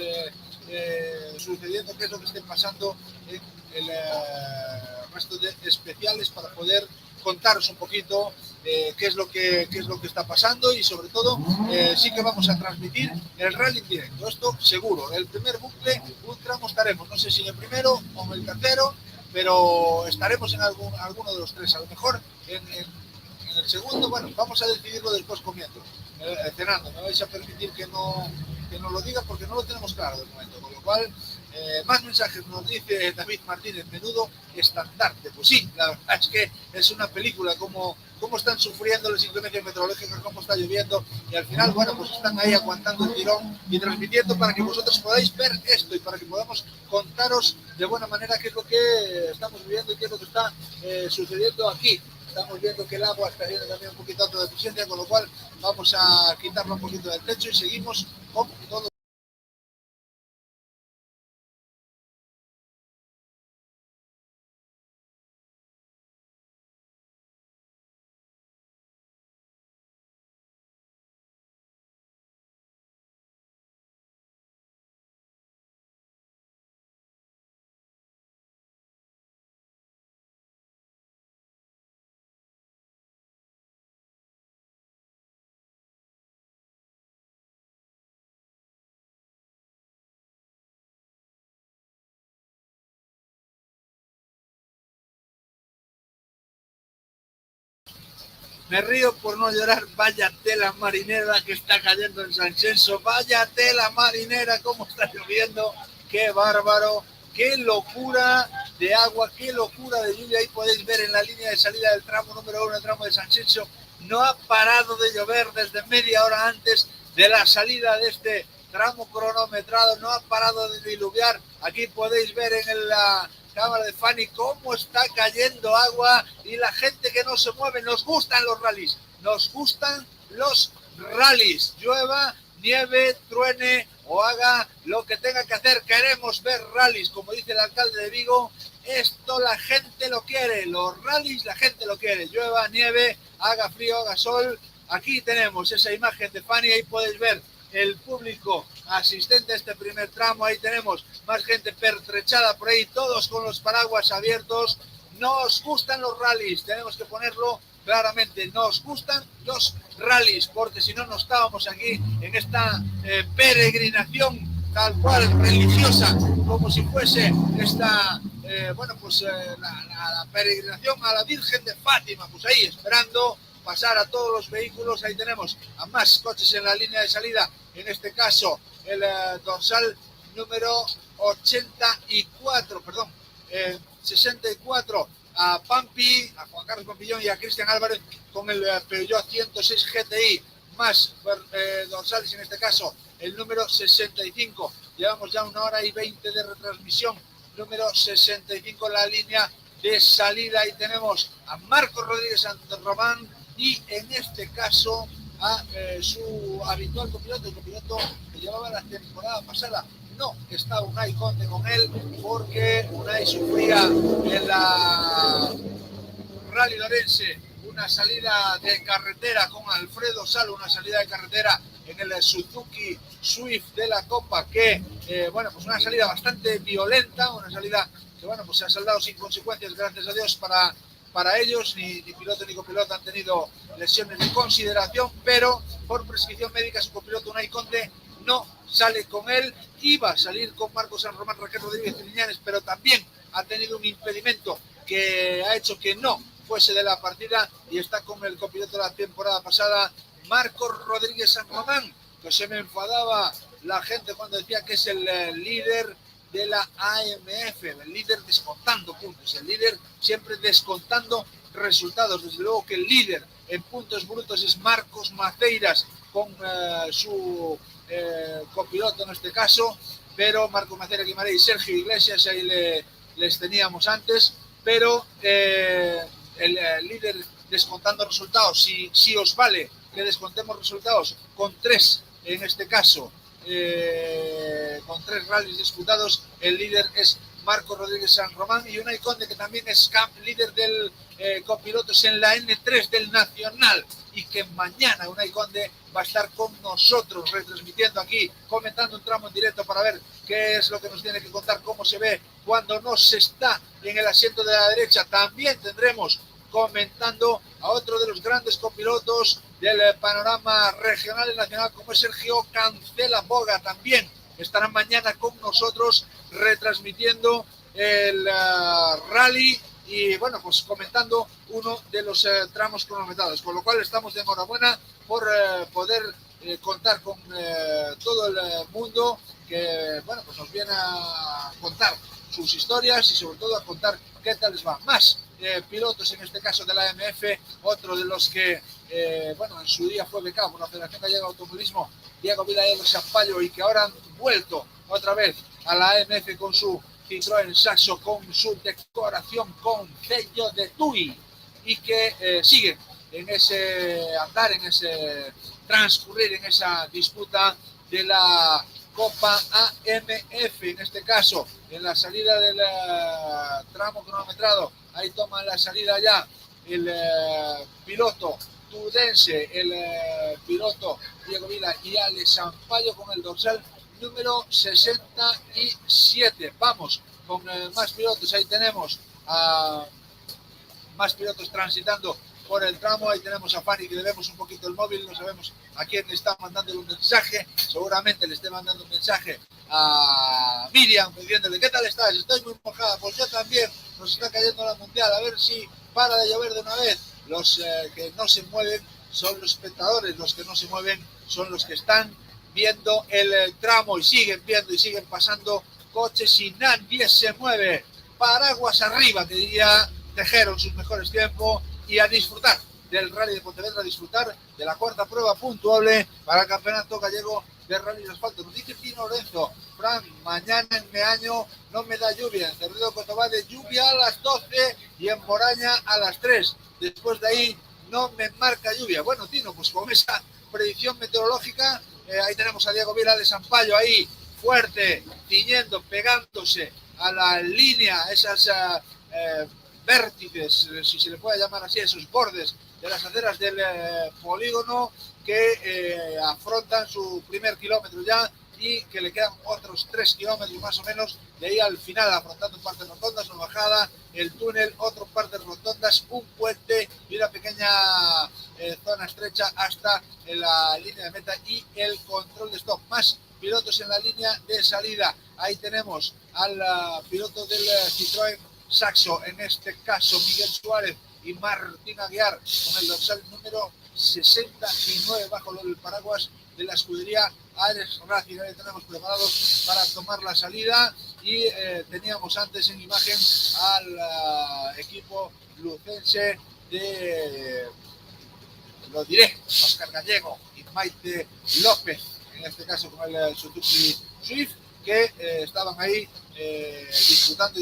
sucediendo, qué es lo que esté pasando en el resto de especiales para poder contaros un poquito qué es lo que está pasando y sobre todo sí que vamos a transmitir el rally en directo, esto seguro. El primer bucle, un tramo estaremos, no sé si en el primero o en el tercero, pero estaremos en alguno de los 3, a lo mejor en el segundo. Bueno, vamos a decidirlo después comiendo, cenando. Me vais a permitir que no lo diga porque no lo tenemos claro de momento, con lo cual más mensajes nos dice David Martínez, menudo estandarte. Pues sí, la verdad es que es una película, cómo están sufriendo las inclemencias meteorológicas, cómo está lloviendo y al final, bueno, pues están ahí aguantando el tirón y transmitiendo para que vosotros podáis ver esto y para que podamos contaros de buena manera qué es lo que estamos viviendo y qué es lo que está sucediendo aquí. Estamos viendo que el agua está haciendo también un poquito de deficiencia, con lo cual vamos a quitarlo un poquito del techo y seguimos con todo. Me río por no llorar, vaya tela marinera que está cayendo en Sanxenxo, vaya tela marinera, cómo está lloviendo, qué bárbaro, qué locura de agua, qué locura de lluvia. Ahí podéis ver en la línea de salida del tramo número 1, el tramo de Sanxenxo, no ha parado de llover desde media hora antes de la salida de este tramo cronometrado, no ha parado de diluviar. Aquí podéis ver en la cámara de Fanny cómo está cayendo agua y la gente que no se mueve. Nos gustan los rallies, llueva, nieve, truene o haga lo que tenga que hacer, queremos ver rallies, como dice el alcalde de Vigo. Esto la gente lo quiere, los rallies la gente lo quiere, llueva, nieve, haga frío, haga sol. Aquí tenemos esa imagen de Fanny, ahí podéis ver el público asistente a este primer tramo. Ahí tenemos más gente pertrechada por ahí, todos con los paraguas abiertos. Nos gustan los rallies, tenemos que ponerlo claramente, nos gustan los rallies, porque si no, no estábamos aquí en esta peregrinación tal cual religiosa, como si fuese esta la peregrinación a la Virgen de Fátima, pues ahí esperando pasar a todos los vehículos. Ahí tenemos a más coches en la línea de salida, en este caso el dorsal número 64, a Pampi, a Juan Carlos Pampillón y a Cristian Álvarez con el Peugeot 106 GTI, más dorsales, en este caso el número 65. Llevamos ya 1 hora y 20 de retransmisión, número 65 en la línea de salida. Ahí tenemos a Marcos Rodríguez Santorromán y en este caso a su habitual copiloto, el copiloto que llevaba la temporada pasada. No está Unai Conde con él porque Unai sufría en la Rally Lorense una salida de carretera con Alfredo Salo, una salida de carretera en el Suzuki Swift de la Copa que, bueno, pues una salida bastante violenta, una salida que, bueno, pues se ha saldado sin consecuencias, gracias a Dios, para ellos. Ni piloto ni copiloto han tenido lesiones de consideración, pero por prescripción médica su copiloto Unai Conde no sale con él. Iba a salir con Marcos San Román, Raquel Rodríguez y Liñanes, pero también ha tenido un impedimento que ha hecho que no fuese de la partida y está con el copiloto de la temporada pasada, Marcos Rodríguez San Román, que se me enfadaba la gente cuando decía que es el líder de la AMF, el líder descontando puntos, el líder siempre descontando resultados. Desde luego que el líder en puntos brutos es Marcos Maceiras con su copiloto en este caso, pero Marcos Maceiras Guimarães y Sergio Iglesias ahí les teníamos antes, pero el líder descontando resultados, si os vale que descontemos resultados con 3, en este caso, con 3 rallies disputados, el líder es Marcos Rodríguez San Román, y Unai Conde, que también es líder del copilotos en la N3 del Nacional, y que mañana Unai Conde va a estar con nosotros retransmitiendo aquí, comentando un tramo en directo para ver qué es lo que nos tiene que contar, cómo se ve cuando no se está en el asiento de la derecha. También tendremos comentando a otro de los grandes copilotos del panorama regional y nacional, como es Sergio Cancela Boga. También estarán mañana con nosotros retransmitiendo el rally y, bueno, pues comentando uno de los tramos cronometrados, con lo cual estamos de enhorabuena por poder contar con todo el mundo que, bueno, pues nos viene a contar sus historias y sobre todo a contar qué tal les va. Más pilotos, en este caso de la AMF, otro de los que, bueno, en su día fue becado por la Federación Gallega de Automovilismo, Diego Vila y Sampaio, y que ahora han vuelto otra vez a la AMF con su Citroën Saxo, con su decoración con sello de TUI, y que siguen en ese andar, en ese transcurrir, en esa disputa de la Copa AMF, en este caso, en la salida del tramo cronometrado. Ahí toman la salida ya el piloto tudense, el piloto Diego Vila y Ale Sampaio con el dorsal número 67. Vamos con más pilotos. Ahí tenemos a más pilotos transitando por el tramo. Ahí tenemos a Fanny, que le vemos un poquito el móvil, no sabemos a quién le está mandando un mensaje, seguramente le esté mandando un mensaje a Miriam diciéndole: ¿qué tal estás? Estoy muy mojada. Pues yo también, nos está cayendo la mundial, a ver si para de llover de una vez. Los que no se mueven son los espectadores, los que no se mueven son los que están viendo el tramo, y siguen viendo y siguen pasando coches y nadie se mueve. Paraguas arriba, que diría Tejero en sus mejores tiempos, y a disfrutar del Rally de Pontevedra, a disfrutar de la cuarta prueba puntuable para el Campeonato Gallego de Rally de Asfalto. Nos dice Tino Lorenzo: Fran, mañana en Meaño no me da lluvia, en Cerrido Cotobá de lluvia a las 12 y en Moraña a las 3. Después de ahí no me marca lluvia. Bueno, Tino, pues con esa predicción meteorológica, ahí tenemos a Diego Vila de Sampaio ahí fuerte, ciñendo, pegándose a la línea, esas vértices, si se le puede llamar así, esos bordes de las aceras del polígono, que afrontan su primer kilómetro ya, y que le quedan otros 3 kilómetros más o menos de ahí al final, afrontando partes rotondas, una bajada, el túnel, otras partes rotondas, un puente y una pequeña zona estrecha hasta la línea de meta y el control de stop. Más pilotos en la línea de salida. Ahí tenemos al piloto del Citroën Saxo, en este caso Miguel Suárez, y Martín Aguiar con el dorsal número 69 bajo el paraguas de la escudería Ares Racing. Ahí tenemos preparados para tomar la salida, y teníamos antes en imagen al equipo lucense de, lo diré, Óscar Gallego y Maite López, en este caso con el Suzuki Swift, que estaban ahí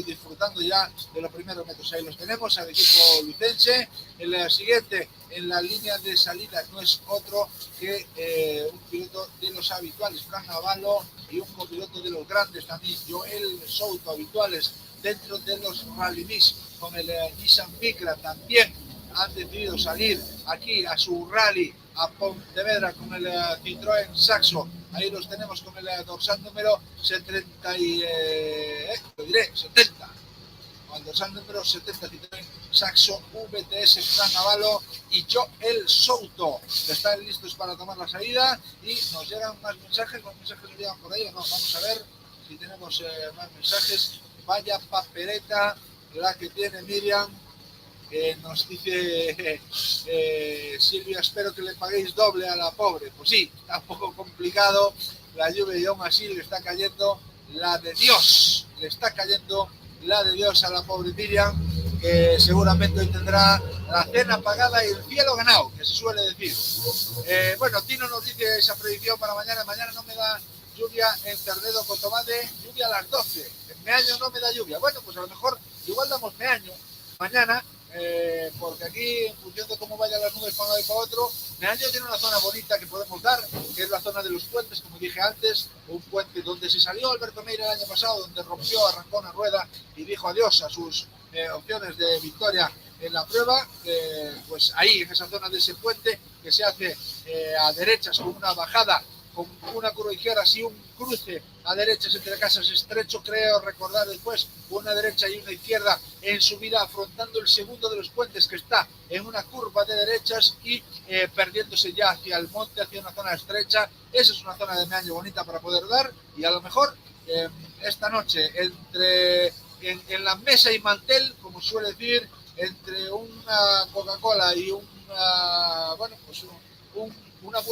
disfrutando ya de los primeros metros. Ahí los tenemos al equipo lucense. El siguiente en la línea de salida no es otro que un piloto de los habituales, Fran Navarro, y un copiloto de los grandes también, Joel Souto, habituales dentro de los Rally Mix, con el Nissan Micra. También han decidido salir aquí a su rally a Pontevedra con el Citroën Saxo. Ahí los tenemos con el dorsal número 70 con el dorsal número 70 Citroën Saxo VTS Fran Navarro y Joel Souto. Están listos para tomar la salida y nos llegan más mensajes. ¿Los mensajes nos llegan por ahí o no? Vamos a ver si tenemos más mensajes. Vaya papeleta la que tiene Miriam. Nos dice Silvia, espero que le paguéis doble a la pobre. Pues sí, está un poco complicado la lluvia y aún así le está cayendo la de Dios. Le está cayendo la de Dios a la pobre Miriam, que seguramente hoy tendrá la cena pagada y el cielo ganado, que se suele decir. Bueno, Tino nos dice esa predicción para mañana. Mañana no me da lluvia en Cerdedo, Cotomade, lluvia a las 12. En Meaño no me da lluvia. Bueno, pues a lo mejor igual damos Meaño mañana, porque aquí en función de cómo vayan las nubes para un lado y para otro, Meaño tiene una zona bonita que podemos dar, que es la zona de los puentes, como dije antes, un puente donde se salió Alberto Meira el año pasado, donde arrancó una rueda y dijo adiós a sus opciones de victoria en la prueba. Pues ahí, en esa zona de ese puente, que se hace a derechas con una bajada, con una curva izquierda y un cruce a derechas entre casas estrecho, creo recordar después, una derecha y una izquierda en subida, afrontando el segundo de los puentes, que está en una curva de derechas y perdiéndose ya hacia el monte, hacia una zona estrecha. Esa es una zona de Meaño bonita para poder dar, y a lo mejor esta noche en la mesa y mantel, como suele decir, entre una Coca-Cola y una, bueno, pues un buen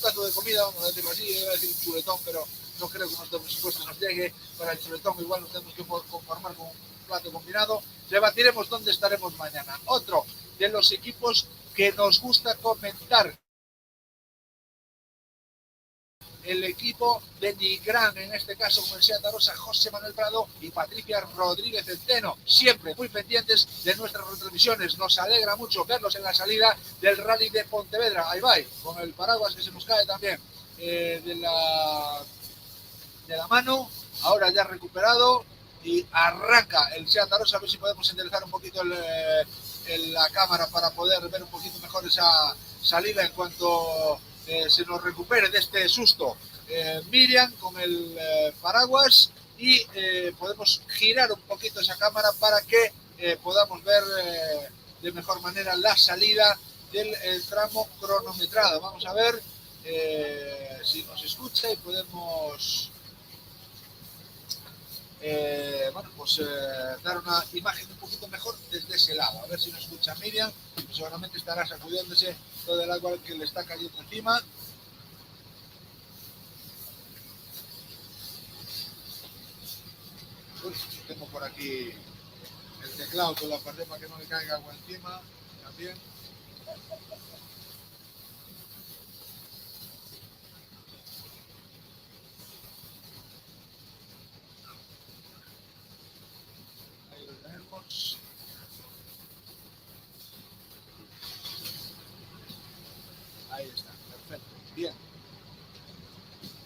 plato de comida, vamos a decirlo así, iba a decir un chuletón, pero no creo que nuestro presupuesto nos llegue para el chuletón, igual nos tenemos que conformar con un plato combinado. Debatiremos dónde estaremos mañana. Otro de los equipos que nos gusta comentar, el equipo de Nigran, en este caso con el Seat Arosa, José Manuel Prado y Patricia Rodríguez Centeno, siempre muy pendientes de nuestras retransmisiones. Nos alegra mucho verlos en la salida del Rally de Pontevedra. Ahí va, con el paraguas que se nos cae también de la mano, ahora ya recuperado, y arranca el Seat Arosa. A ver si podemos enderezar un poquito la cámara para poder ver un poquito mejor esa salida en cuanto se nos recupere de este susto. Miriam con el paraguas, y podemos girar un poquito esa cámara para que podamos ver de mejor manera la salida del tramo cronometrado. Vamos a ver si nos escucha y podemos dar una imagen un poquito mejor desde ese lado. A ver si nos escucha Miriam, que seguramente estará sacudiéndose todo el agua que le está cayendo encima. Uy, tengo por aquí el teclado con la parte para que no le caiga agua encima también. Ahí lo tenemos. Ahí está, perfecto, bien.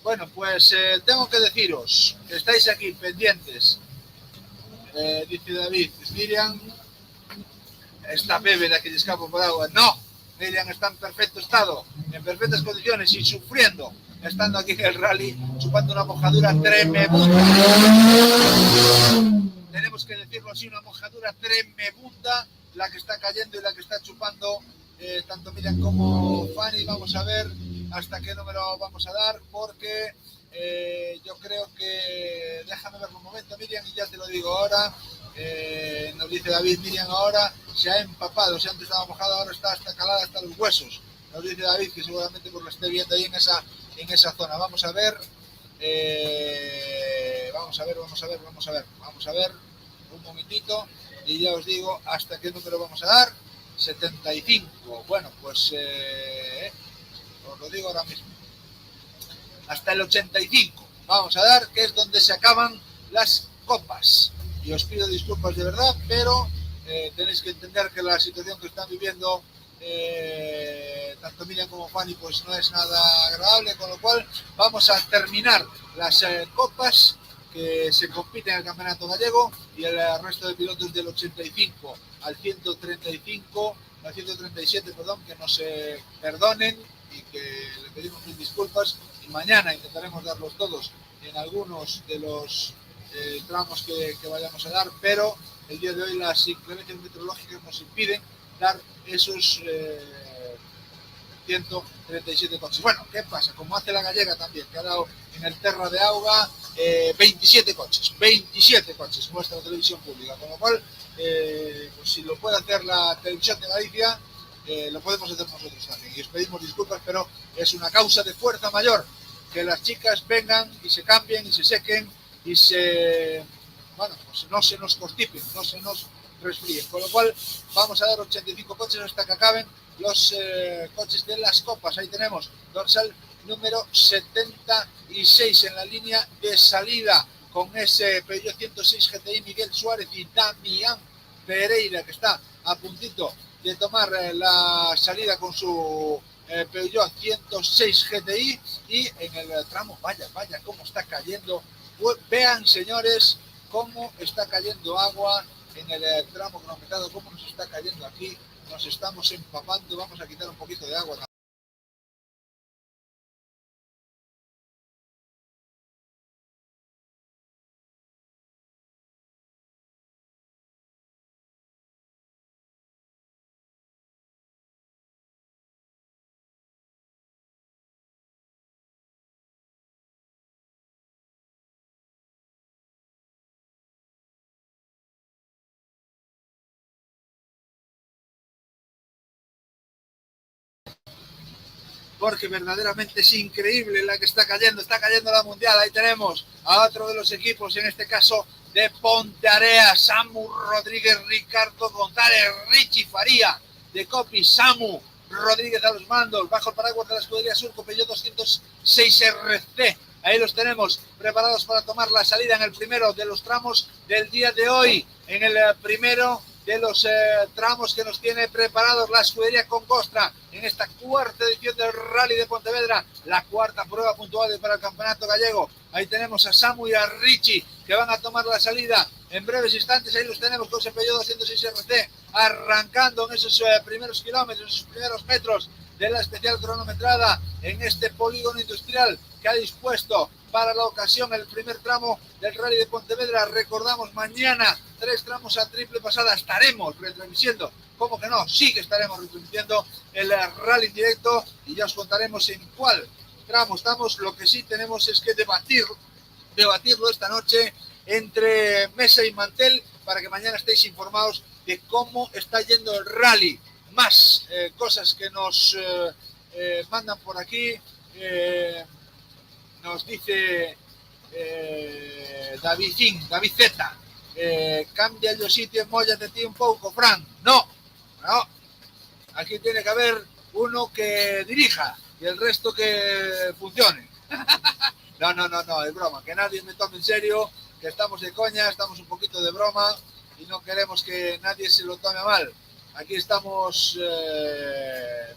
Bueno, pues tengo que deciros que estáis aquí pendientes. Dice David, Miriam está bebé que escapa por agua. No, Miriam está en perfecto estado, en perfectas condiciones y sufriendo, estando aquí en el rally, chupando una mojadura tremenda. Tenemos que decirlo así, una mojadura tremenda la que está cayendo y la que está chupando tanto Miriam como Fanny. Vamos a ver hasta qué número vamos a dar, porque yo creo que, déjame ver un momento, Miriam, y ya te lo digo ahora. Nos dice David, Miriam ahora se ha empapado, si antes estaba mojada, ahora está hasta calada hasta los huesos. Nos dice David, que seguramente pues lo esté viendo ahí en esa zona. Vamos a ver, vamos a ver un momentito y ya os digo hasta qué número vamos a dar. 75. Bueno, pues os lo digo ahora mismo. Hasta el 85 vamos a dar, que es donde se acaban las copas. Y os pido disculpas de verdad, pero tenéis que entender que la situación que están viviendo tanto Miriam como Fanny pues no es nada agradable, con lo cual vamos a terminar las copas que se compiten en el Campeonato Gallego y el resto de pilotos del 85 al 135, al 137, perdón, que nos perdonen y que le pedimos mil disculpas, y mañana intentaremos darlos todos en algunos de los tramos que vayamos a dar, pero el día de hoy las inclemencias meteorológicas nos impiden dar esos 137 coches. Bueno, ¿qué pasa? Como hace la gallega también, que ha dado en el Terra de Auga 27 coches muestra la televisión pública, con lo cual pues si lo puede hacer la televisión de Galicia, lo podemos hacer nosotros también, y os pedimos disculpas, pero es una causa de fuerza mayor que las chicas vengan y se cambien y se sequen y bueno, pues no se nos constipen, no se nos resfríen, con lo cual vamos a dar 85 coches hasta que acaben los coches de las copas. Ahí tenemos dorsal número 76 en la línea de salida con ese Peugeot 106 GTI Miguel Suárez y Damián Pereira, que está a puntito de tomar la salida con su Peugeot 106 GTI. Y en el tramo, vaya cómo está cayendo, vean señores cómo está cayendo agua en el tramo cronometrado, cómo nos está cayendo aquí, nos estamos empapando. Vamos a quitar un poquito de agua. Porque verdaderamente es increíble la que está cayendo la mundial. Ahí tenemos a otro de los equipos, en este caso de Ponteareas, Samu Rodríguez, Ricardo González, Richie Faría de Copi, Samu Rodríguez a los mandos, bajo el paraguas de la escudería Surco, Peugeot 206 RC. Ahí los tenemos preparados para tomar la salida en el primero de los tramos del día de hoy, en el primero de los tramos que nos tiene preparados la escudería Congostra en esta cuarta edición del Rally de Pontevedra, la cuarta prueba puntual para el Campeonato Gallego. Ahí tenemos a Samu y a Richie que van a tomar la salida en breves instantes. Ahí los tenemos con ese Peugeot 206 RC arrancando en esos primeros kilómetros, esos primeros metros de la especial cronometrada en este polígono industrial que ha dispuesto para la ocasión el primer tramo del Rally de Pontevedra. Recordamos, mañana 3 tramos a triple pasada estaremos retransmitiendo, ¿cómo que no? Sí que estaremos retransmitiendo el Rally en directo y ya os contaremos en cuál tramo estamos. Lo que sí tenemos es que debatirlo esta noche entre mesa y mantel para que mañana estéis informados de cómo está yendo el Rally. Más cosas que nos mandan por aquí. Nos dice David Z, cambia el sitio, móllate ti un poco, Fran. No, aquí tiene que haber uno que dirija y el resto que funcione. No, es broma, que nadie me tome en serio, que estamos de coña, estamos un poquito de broma y no queremos que nadie se lo tome a mal. Aquí estamos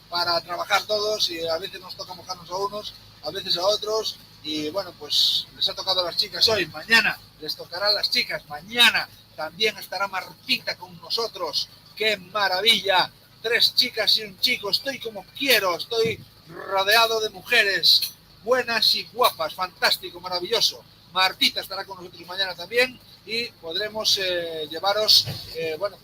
para trabajar todos y a veces nos toca mojarnos a unos, a veces a otros. Y bueno, pues les ha tocado a las chicas hoy, mañana les tocará a las chicas, mañana también estará Martita con nosotros. ¡Qué maravilla! 3 chicas y un chico, estoy como quiero, estoy rodeado de mujeres buenas y guapas, fantástico, maravilloso. Martita estará con nosotros mañana también y podremos llevaros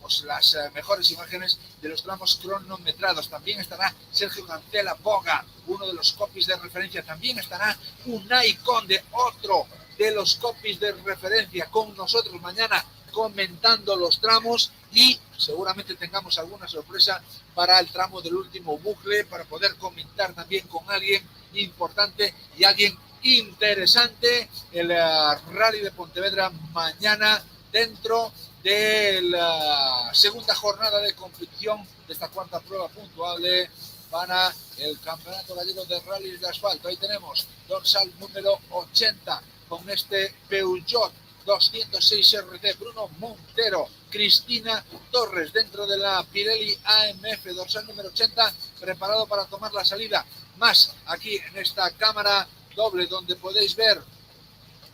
pues las mejores imágenes de los tramos cronometrados. También estará Sergio Cancela Boga, uno de los copies de referencia. También estará Unai Conde, otro de los copies de referencia, con nosotros mañana comentando los tramos y seguramente tengamos alguna sorpresa para el tramo del último bucle para poder comentar también con alguien importante y alguien interesante el Rally de Pontevedra mañana dentro de la segunda jornada de competición de esta cuarta prueba puntuable para el Campeonato Gallego de Rallys de Asfalto. Ahí tenemos dorsal número 80 con este Peugeot 206 RT, Bruno Montero, Cristina Torres dentro de la Pirelli AMF, dorsal número 80, preparado para tomar la salida. Más aquí en esta cámara doble donde podéis ver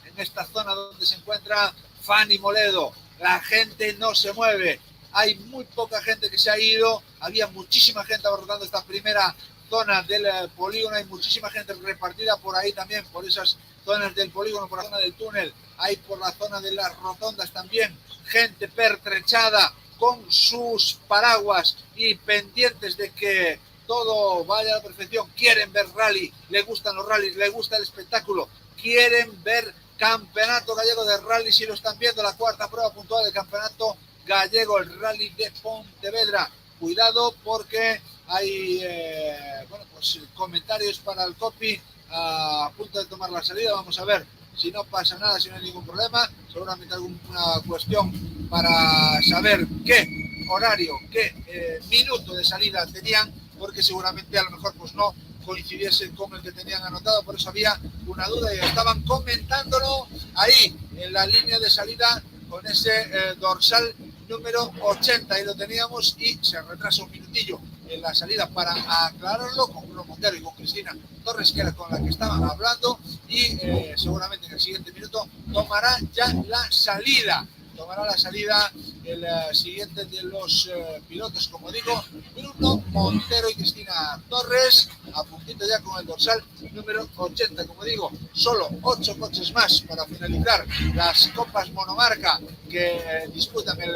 en esta zona donde se encuentra Fanny Moledo. La gente no se mueve, hay muy poca gente que se ha ido, había muchísima gente abarrotando esta primera zona del polígono, hay muchísima gente repartida por ahí también, por esas zonas del polígono, por la zona del túnel, hay por la zona de las rotondas también, gente pertrechada con sus paraguas y pendientes de que todo vaya a la perfección. Quieren ver rally, les gustan los rallies, les gusta el espectáculo, quieren ver Campeonato Gallego de Rally, si lo están viendo, la cuarta prueba puntual del Campeonato Gallego, el Rally de Pontevedra. Cuidado porque hay comentarios para el copy a punto de tomar la salida. Vamos a ver si no pasa nada, si no hay ningún problema. Seguramente alguna cuestión para saber qué horario, qué minuto de salida tenían, porque seguramente a lo mejor pues no coincidiese con el que tenían anotado, por eso había una duda y estaban comentándolo ahí en la línea de salida con ese dorsal número 80, ahí lo teníamos y se retrasa un minutillo en la salida para aclararlo con Bruno Montero y con Cristina Torres, que era con la que estaban hablando, y seguramente en el siguiente minuto tomará ya la salida. Tomará la salida el siguiente de los pilotos, como digo, Bruno Montero y Cristina Torres, a puntito ya con el dorsal número 80. Como digo, solo 8 coches más para finalizar las copas monomarca que disputan el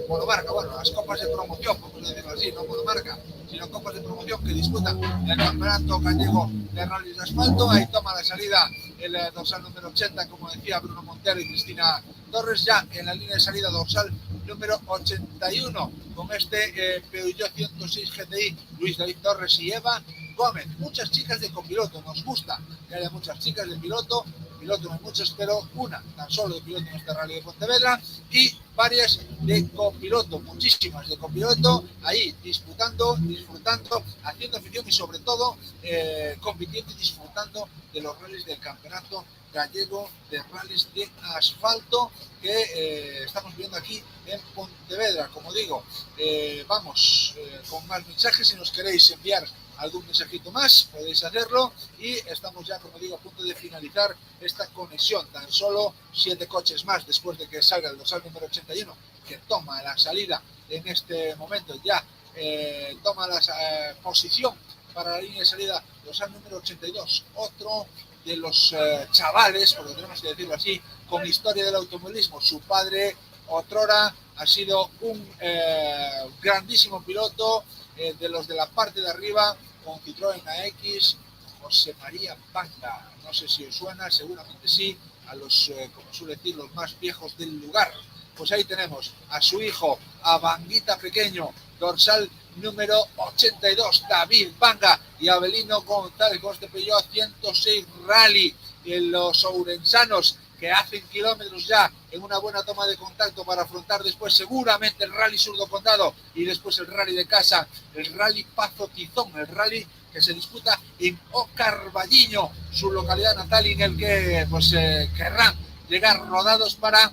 monomarca, bueno, las copas de promoción, por decirlo así, no monomarca, sino copas de promoción que disputan el Campeonato Gallego de Rallys de Asfalto. Ahí toma la salida el dorsal número 80, como decía, Bruno Montero y Cristina Torres, ya en la línea de salida dorsal número 81 con este Peugeot 106 GTI, Luis David Torres y Eva Gómez. Muchas chicas de copiloto, nos gusta que haya muchas chicas de piloto no hay muchas, pero una tan solo de piloto en este Rally de Pontevedra, y varias de copiloto, muchísimas de copiloto, ahí disputando, disfrutando, haciendo afición y sobre todo compitiendo y disfrutando de los rallies del Campeonato Gallego de Rallys de Asfalto que estamos viendo aquí en Pontevedra. Como digo, vamos con más mensajes. Si nos queréis enviar algún mensajito más, podéis hacerlo, y estamos ya, como digo, a punto de finalizar esta conexión. Tan solo 7 coches más después de que salga el dorsal número 81, que toma la salida en este momento, ya toma la posición para la línea de salida dorsal número 82, otro de los chavales, porque tenemos que decirlo así, con historia del automovilismo. Su padre, otrora, ha sido un grandísimo piloto, de los de la parte de arriba, con Citroën AX, José María Banga. No sé si os suena, seguramente sí, a los, como suele decir, los más viejos del lugar. Pues ahí tenemos a su hijo, a Banguita pequeño, dorsal número 82, David Banga, y Abelino González con este Peugeot 106 Rally, en los ourensanos que hacen kilómetros ya en una buena toma de contacto para afrontar después seguramente el Rally Surdo Condado y después el Rally de casa, el Rally Pazo Tizón, el Rally que se disputa en Ocarballiño, su localidad natal, y en el que pues querrán llegar rodados para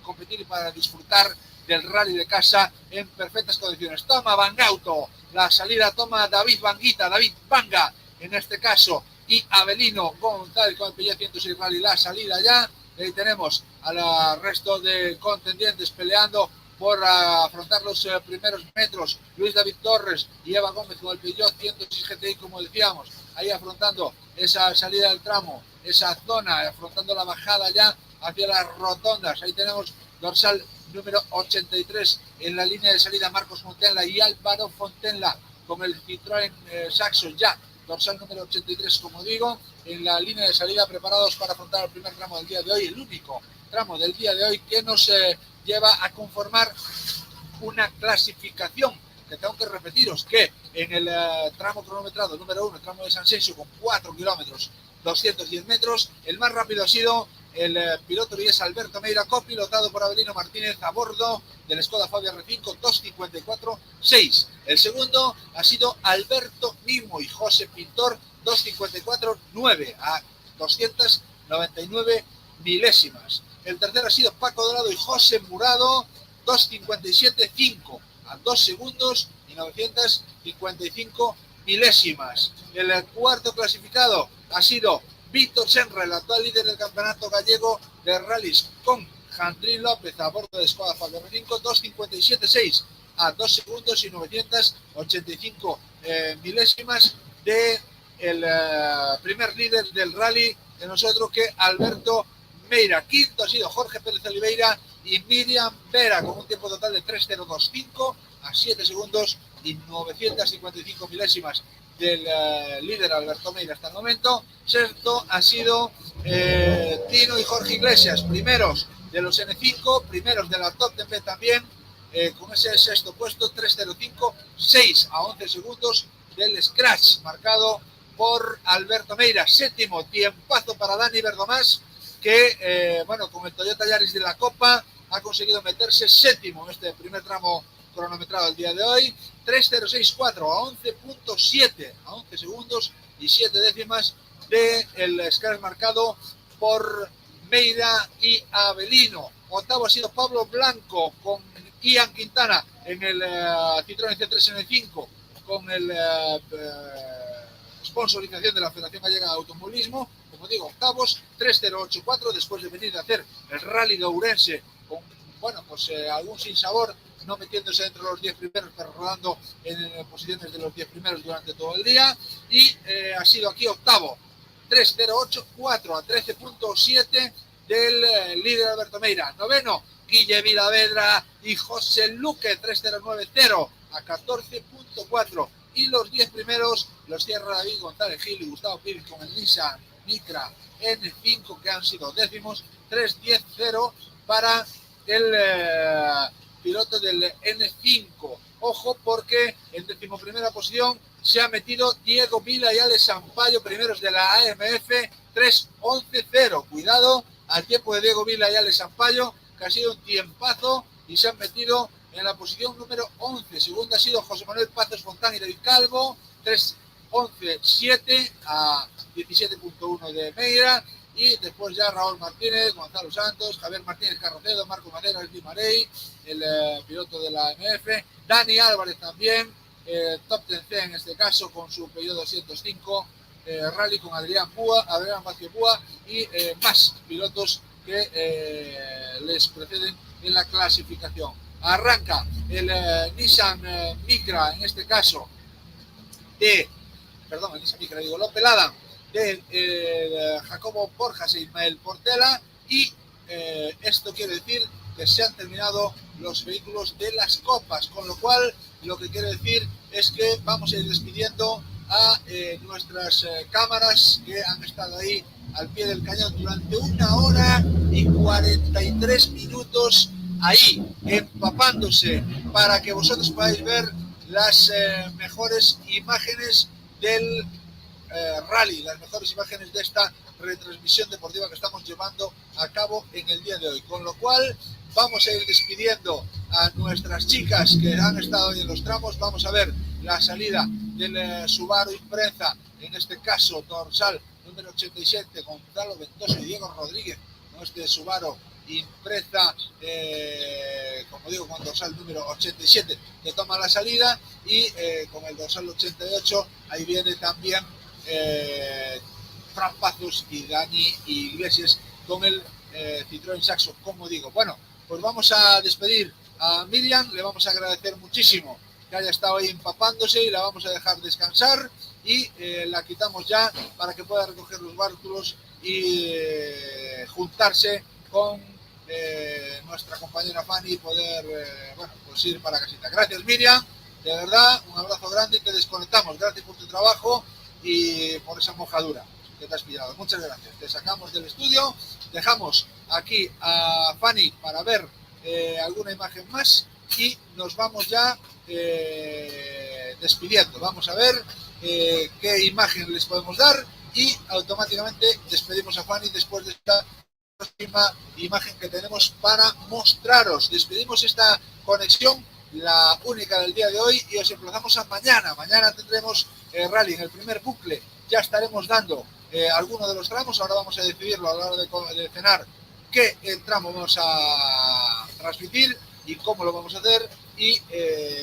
competir y para disfrutar del Rally de casa en perfectas condiciones. Toma Bangauto, la salida toma David Banguita, David Banga en este caso, y Abelino González con el Peugeot 106 Rally, la salida ya. Ahí tenemos al resto de contendientes peleando por afrontar los primeros metros. Luis David Torres y Eva Gómez con el Peugeot 106 GTI, como decíamos, ahí afrontando esa salida del tramo, esa zona, afrontando la bajada ya hacia las rotondas. Ahí tenemos dorsal número 83 en la línea de salida, Marcos Fontenla y Álvaro Fontenla con el Citroën Saxo, ya dorsal número 83, como digo, en la línea de salida, preparados para afrontar el primer tramo del día de hoy, el único tramo del día de hoy que nos lleva a conformar una clasificación que tengo que repetiros que en el tramo cronometrado número 1, el tramo de San Sensio, con 4 kilómetros 210 metros, el más rápido ha sido el piloto Luis Alberto Meira, copilotado por Abelino Martínez a bordo del Skoda Fabia R5, 2.54.6. El segundo ha sido Alberto Mimo y José Pintor, 2.54.9 a 299 milésimas. El tercero ha sido Paco Dorado y José Murado, 2:57.5 a 2 segundos y 955 milésimas. El cuarto clasificado ha sido Víctor Senra, el actual líder del campeonato gallego de rallies, con Jandrín López a bordo de Skoda Fabia R5, 2:57.6 a 2 segundos y 985 milésimas de el primer líder del rally de nosotros, que Alberto Meira. Quinto ha sido Jorge Pérez Oliveira y Miriam Vera, con un tiempo total de 3:025 a 7 segundos y 955 milésimas del líder Alberto Meira hasta el momento. Sexto ha sido Tino y Jorge Iglesias, primeros de los N5, primeros de la Top 10 también, con ese sexto puesto, 3:05.6 a 11 segundos del scratch marcado por Alberto Meira. Séptimo, tiempazo para Dani Verdomás, que bueno, con el Toyota Yaris de la Copa ha conseguido meterse séptimo en este primer tramo cronometrado el día de hoy, 3:06.4 a 11.7 a 11 segundos y 7 décimas del scratch marcado por Meira y Avelino. Octavo ha sido Pablo Blanco con Ian Quintana en el Citroën C3 N5 con el sponsorización de la Federación Gallega de Automovilismo. Como digo, octavos, 3:084, después de venir a hacer el Rally de Ourense con, bueno, pues algún sinsabor, no metiéndose dentro de los 10 primeros, pero rodando en posiciones de los 10 primeros durante todo el día. Y ha sido aquí octavo, 3:084 a 13.7 del líder Alberto Meira. Noveno, Guille Vilavedra y José Luque, 3:090 a 14.4. Y los 10 primeros los cierra David González Gil y Gustavo Pires con el Nissan Micra N5, que han sido décimos, 3:10.0 para el piloto del N5. Ojo, porque en decimoprimera posición se ha metido Diego Vila y Alex Sampaio, primeros de la AMF, 3:11.0. Cuidado al tiempo de Diego Vila y Alex Sampaio, que ha sido un tiempazo, y se han metido en la posición número 11. Segundo ha sido José Manuel Pazos Fontán y David Calvo, 3:11.7 a 17.1 de Meira. Y después ya Raúl Martínez, Gonzalo Santos, Javier Martínez Carrocedo, Marco Madera, el Di Marey, el piloto de la AMF, Dani Álvarez también, Top 10 en este caso con su Peugeot 205, Rally con Adrián Vázquez Búa y más pilotos que les preceden en la clasificación. Arranca el Nissan Micra, en este caso el Nissan Micra, López Adam, de Jacobo Borjas e Ismael Portela, y esto quiere decir que se han terminado los vehículos de las copas, con lo cual lo que quiere decir es que vamos a ir despidiendo a nuestras cámaras que han estado ahí al pie del cañón durante 1 hora y 43 minutos ahí empapándose, para que vosotros podáis ver las mejores imágenes del rally, las mejores imágenes de esta retransmisión deportiva que estamos llevando a cabo en el día de hoy, con lo cual vamos a ir despidiendo a nuestras chicas que han estado hoy en los tramos. Vamos a ver la salida del Subaru Impreza, en este caso dorsal número 87, Gonzalo Ventoso y Diego Rodríguez, con este Subaru Impreza, como digo, con dorsal número 87 que toma la salida, y con el dorsal 88 ahí viene también Fran Pazos y Dani Iglesias con el Citroën Saxo, como digo. Bueno, pues vamos a despedir a Miriam, le vamos a agradecer muchísimo que haya estado ahí empapándose, y la vamos a dejar descansar, y la quitamos ya para que pueda recoger los bártulos y juntarse con nuestra compañera Fanny y poder bueno, pues ir para casita. Gracias, Miriam, de verdad, un abrazo grande, y te desconectamos. Gracias por tu trabajo y por esa mojadura que te has pillado. Muchas gracias. Te sacamos del estudio, dejamos aquí a Fanny para ver alguna imagen más, y nos vamos ya despidiendo. Vamos a ver qué imagen les podemos dar, y automáticamente despedimos a Fanny después de esta próxima imagen que tenemos para mostraros. Despedimos esta conexión, la única del día de hoy, y os emplazamos a mañana. Mañana tendremos rally en el primer bucle. Ya estaremos dando alguno de los tramos. Ahora vamos a decidirlo a la hora de cenar qué tramo vamos a transmitir y cómo lo vamos a hacer. Y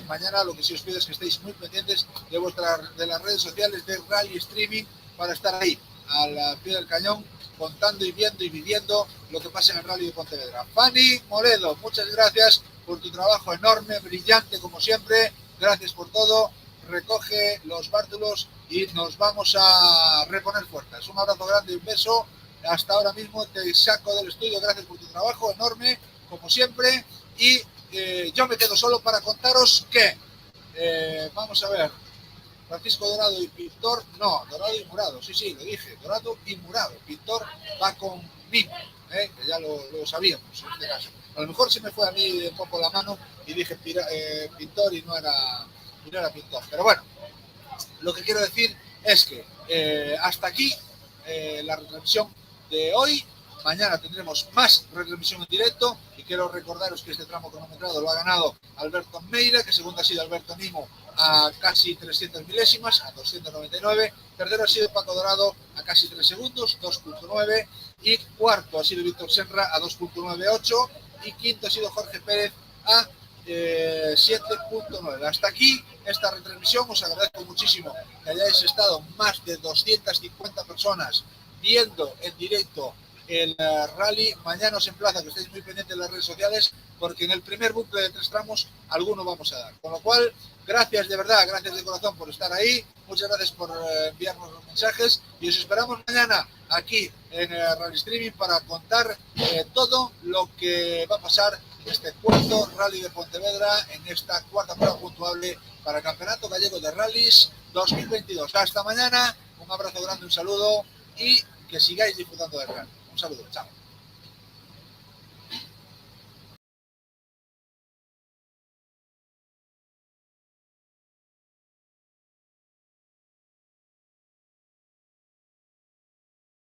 mañana lo que sí os pido es que estéis muy pendientes de las redes sociales de Rally Streaming para estar ahí al pie del cañón, contando y viendo y viviendo lo que pasa en el Rally de Pontevedra. Fanny Moledo, muchas gracias por tu trabajo enorme, brillante como siempre. Gracias por todo. Recoge los bártulos y nos vamos a reponer fuerzas. Un abrazo grande y un beso. Hasta ahora mismo te saco del estudio. Gracias por tu trabajo enorme, como siempre. Y yo me quedo solo para contaros que, vamos a ver, Francisco Dorado y Pintor, no, Dorado y Murado, sí, lo dije, Dorado y Murado. Pintor va con Mimo, que ya lo sabíamos en este caso. A lo mejor se me fue a mí un poco la mano y dije Pintor y no era Pintor. Pero bueno, lo que quiero decir es que hasta aquí la retransmisión de hoy. Mañana tendremos más retransmisión en directo y quiero recordaros que este tramo cronometrado lo ha ganado Alberto Meira, que segundo ha sido Alberto Nimo a casi 300 milésimas, a 299. Tercero ha sido Paco Dorado a casi 3 segundos, 2.9. Y cuarto ha sido Víctor Senra a 2.98. Y quinto ha sido Jorge Pérez a 7.9. Hasta aquí esta retransmisión. Os agradezco muchísimo que hayáis estado más de 250 personas viendo en directo el rally. Mañana os emplazo a que estéis muy pendientes de las redes sociales, porque en el primer bucle de 3 tramos alguno vamos a dar. Con lo cual, gracias de verdad, gracias de corazón por estar ahí. Muchas gracias por enviarnos los mensajes y os esperamos mañana aquí en Rally Streaming para contar todo lo que va a pasar en este cuarto Rally de Pontevedra, en esta cuarta prueba puntuable para el Campeonato Gallego de Rallys 2022. Hasta mañana, un abrazo grande, un saludo y que sigáis disfrutando del rally. Un saludo, chao.